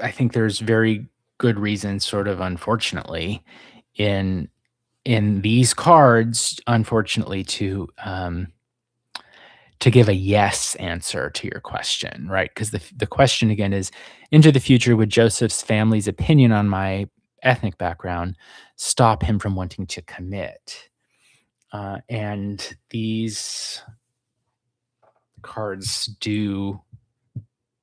I think there's very good reason, sort of unfortunately, in these cards, unfortunately, to give a yes answer to your question, right? Because the question again is, into the future, would Joseph's family's opinion on my ethnic background stop him from wanting to commit? And these cards do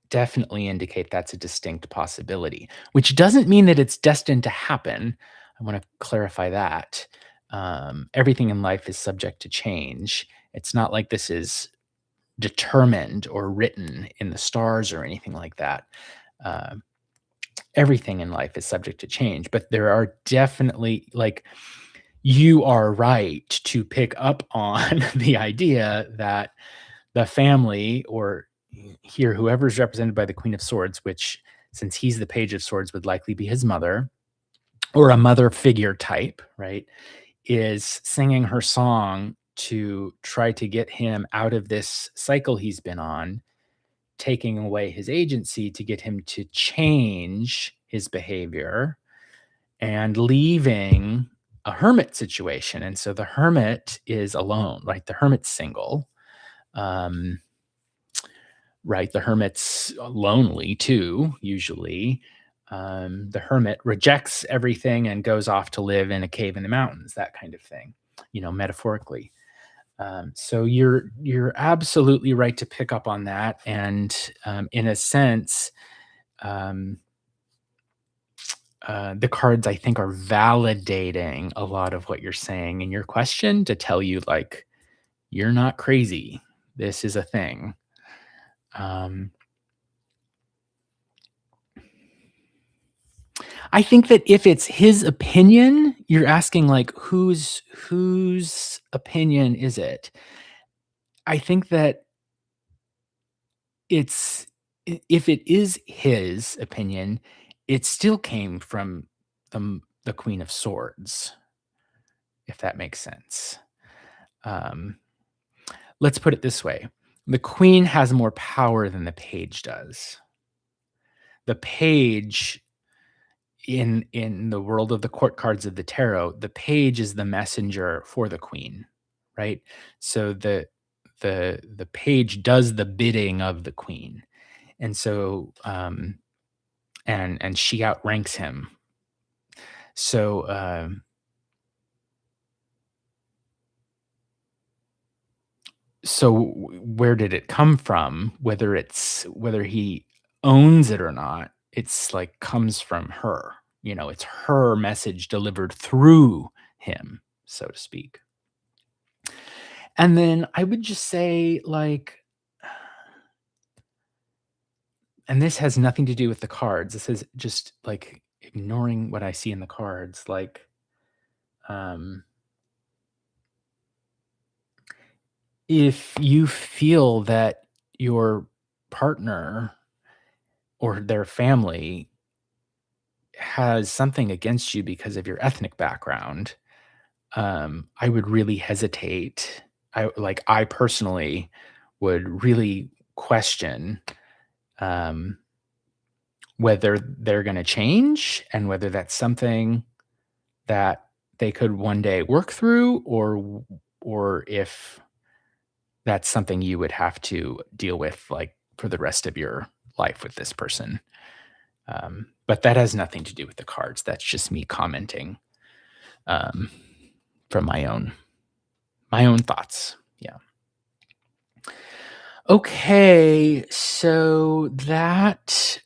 definitely indicate that's a distinct possibility, which doesn't mean that it's destined to happen. I want to clarify that. Everything in life is subject to change. It's not like this is determined or written in the stars or anything like that. Uh, Everything in life is subject to change, but there are definitely, like, you are right to pick up on the idea that the family, or here, whoever's represented by the Queen of Swords, which, since he's the Page of Swords, would likely be his mother or a mother figure type, right? Is singing her song to try to get him out of this cycle he's been on, taking away his agency to get him to change his behavior and leaving a hermit situation. And so the hermit is alone, right? The hermit's single. Um, right? The hermit's lonely too, usually. The hermit rejects everything and goes off to live in a cave in the mountains, that kind of thing, metaphorically. So you're absolutely right to pick up on that, and in a sense, um, the cards, I think, are validating a lot of what you're saying in your question to tell you, like, you're not crazy. This is a thing. Um, I think that if it's his opinion, you're asking, like, whose opinion is it? I think that it's if it is his opinion, it still came from the Queen of Swords, if that makes sense. Um, let's put it this way: the Queen has more power than the Page does. The Page, in the world of the court cards of the tarot, the Page is the messenger for the Queen, right? So the Page does the bidding of the Queen, and so and she outranks him. So where did it come from? Whether he owns it or not, it's like comes from her. It's her message delivered through him, so to speak. And then I would just say, like, and this has nothing to do with the cards. This is just like ignoring what I see in the cards. Like, um, if you feel that your partner or their family has something against you because of your ethnic background, I would really hesitate. I personally would really question um, whether they're going to change and whether that's something that they could one day work through, or if that's something you would have to deal with, like, for the rest of your life with this person. But that has nothing to do with the cards. That's just me commenting um, from my own thoughts. Yeah. Okay, so that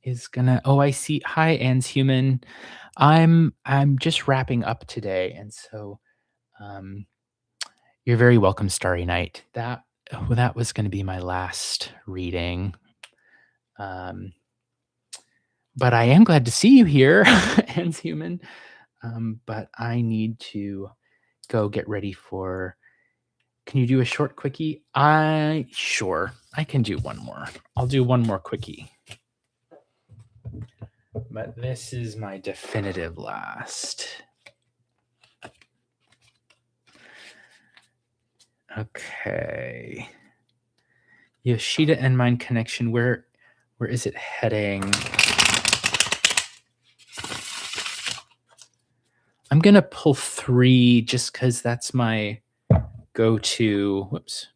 is gonna. Oh, I see. Hi, Anne's human. I'm just wrapping up today, and so um, you're very welcome, Starry Night. That was going to be my last reading. Um, but I am glad to see you here, Anne's human. But I need to go get ready for. Can you do a short quickie? Sure, I can do one more. I'll do one more quickie. But this is my definitive last. Okay. Yoshida and Mind Connection, where is it heading? I'm gonna pull 3 just because that's my go-to. Whoops.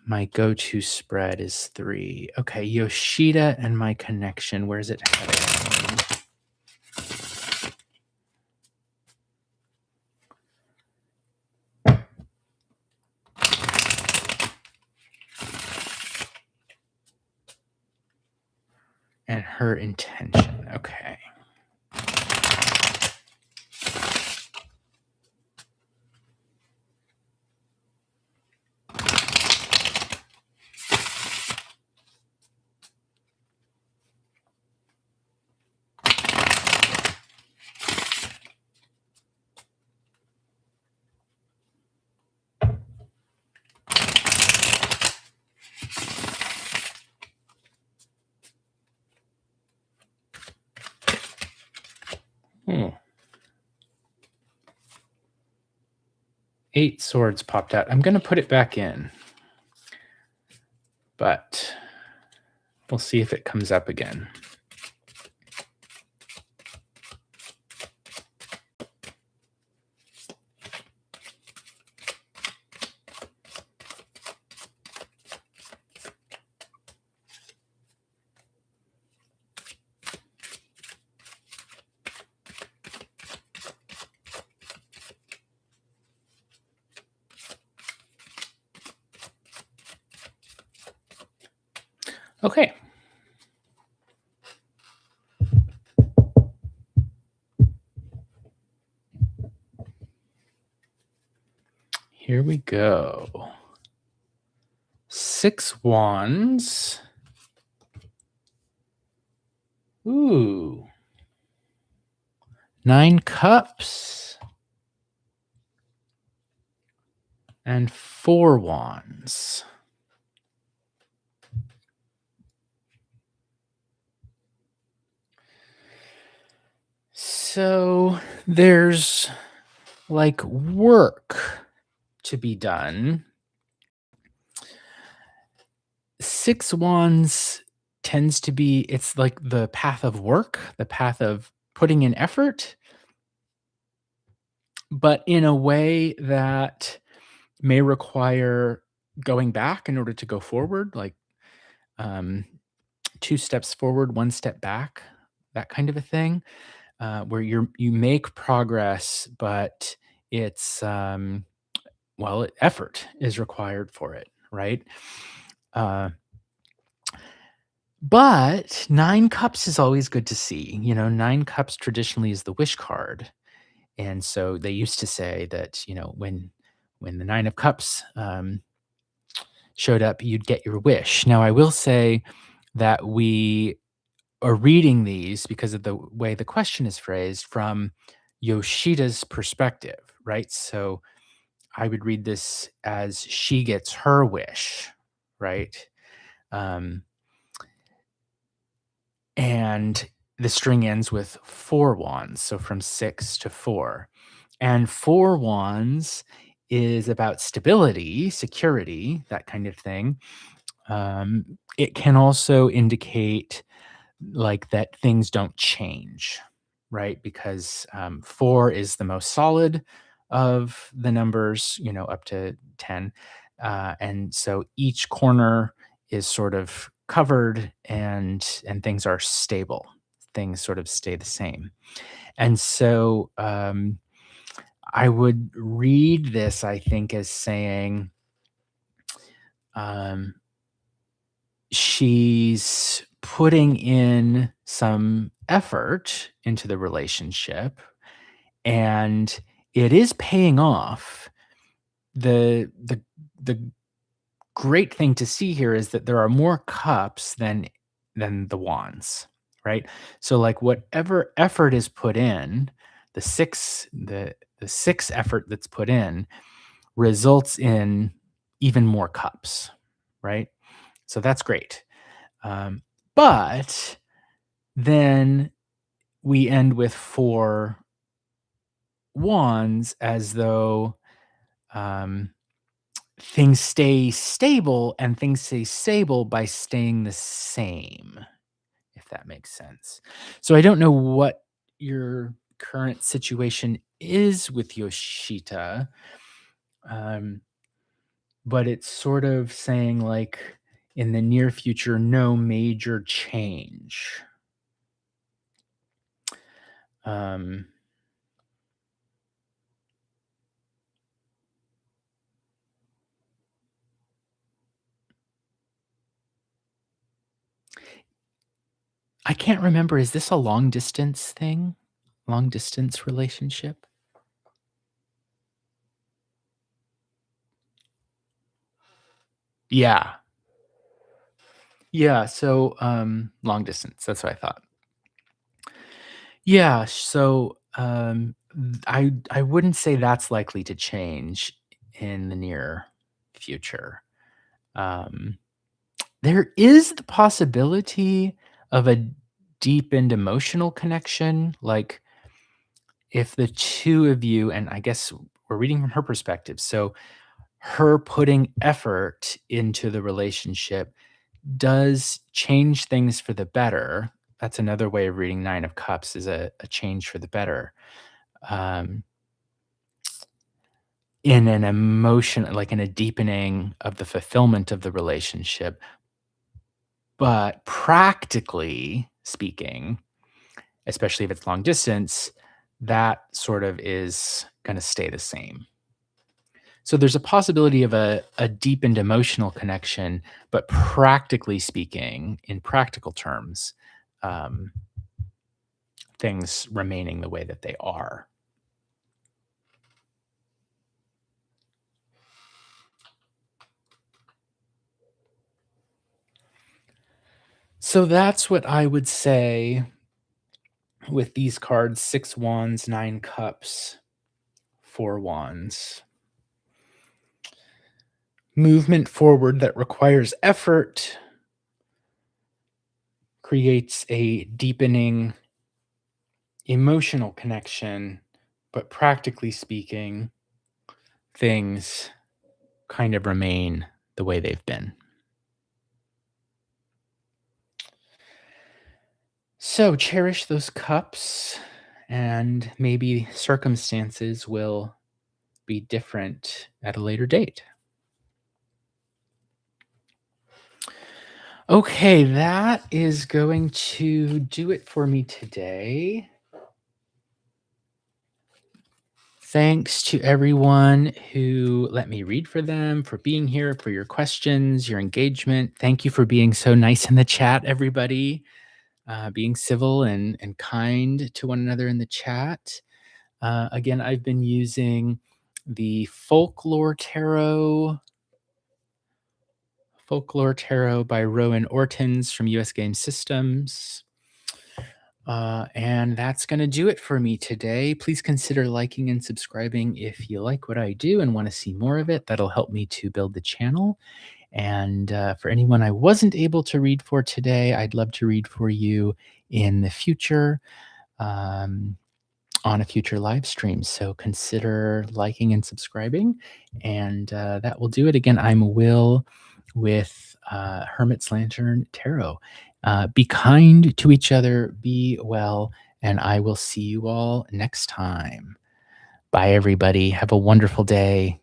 My go-to spread is 3. Okay, Yoshida and My Connection, where's it heading? And her intention. Okay. Hmm. 8 swords popped out. I'm gonna put it back in. But we'll see if it comes up again. Okay. Here we go. 6 wands. Ooh. 9 cups. And 4 wands. So there's like work to be done. 6 wands tends to be, it's like the path of work, the path of putting in effort, but in a way that may require going back in order to go forward, like um, 2 steps forward, 1 step back, that kind of a thing, where you make progress, but it's well, effort is required for it, right? Uh, but 9 cups is always good to see. 9 cups traditionally is the wish card, and so they used to say that when the 9 of cups showed up, you'd get your wish. Now, I will say that we are reading these because of the way the question is phrased from Yoshida's perspective, right? So I would read this as she gets her wish, right? Um, and the string ends with 4 wands, so from 6 to 4. And 4 wands is about stability, security, that kind of thing. It can also indicate like that things don't change, right? Because 4 is the most solid of the numbers, up to 10. And so each corner is sort of covered and things are stable. Things sort of stay the same. And so I would read this, I think, as saying, um, she's putting in some effort into the relationship and it is paying off. The the the great thing to see here is that there are more cups than the wands, right? So like whatever effort is put in, the 6 effort that's put in results in even more cups, right? So that's great. Um, but then we end with 4 wands as though um, things stay stable and things stay stable by staying the same, if that makes sense. So I don't know what your current situation is with Yoshita, um, but it's sort of saying like in the near future, no major change. Um, I can't remember. Is this a long distance thing? Long distance relationship? Yeah. Yeah. So, long distance. That's what I thought. Yeah. So, I wouldn't say that's likely to change in the near future. Um, there is the possibility of a deepened emotional connection, like if the two of you, and I guess we're reading from her perspective, so her putting effort into the relationship does change things for the better. That's another way of reading Nine of Cups is a change for the better. Um, in an emotion, like in a deepening of the fulfillment of the relationship. But practically speaking, especially if it's long distance, that sort of is going to stay the same. So there's a possibility of a deepened emotional connection, but practically speaking, in practical terms, um, things remaining the way that they are. So that's what I would say with these cards: six wands, nine cups, four wands. Movement forward that requires effort creates a deepening emotional connection, but practically speaking, things kind of remain the way they've been. So cherish those cups, and maybe circumstances will be different at a later date. Okay, that is going to do it for me today. Thanks to everyone who let me read for them, for being here, for your questions, your engagement. Thank you for being so nice in the chat, everybody, being civil and kind to one another in the chat. Again, I've been using the Folklore Tarot by Rowan Ortons from US Game Systems. And that's going to do it for me today. Please consider liking and subscribing if you like what I do and want to see more of it. That'll help me to build the channel. And for anyone I wasn't able to read for today, I'd love to read for you in the future, um, on a future live stream. So consider liking and subscribing. And that will do it. Again, I'm Will with Hermit's Lantern Tarot. Be kind to each other, be well, and I will see you all next time. Bye, everybody. Have a wonderful day.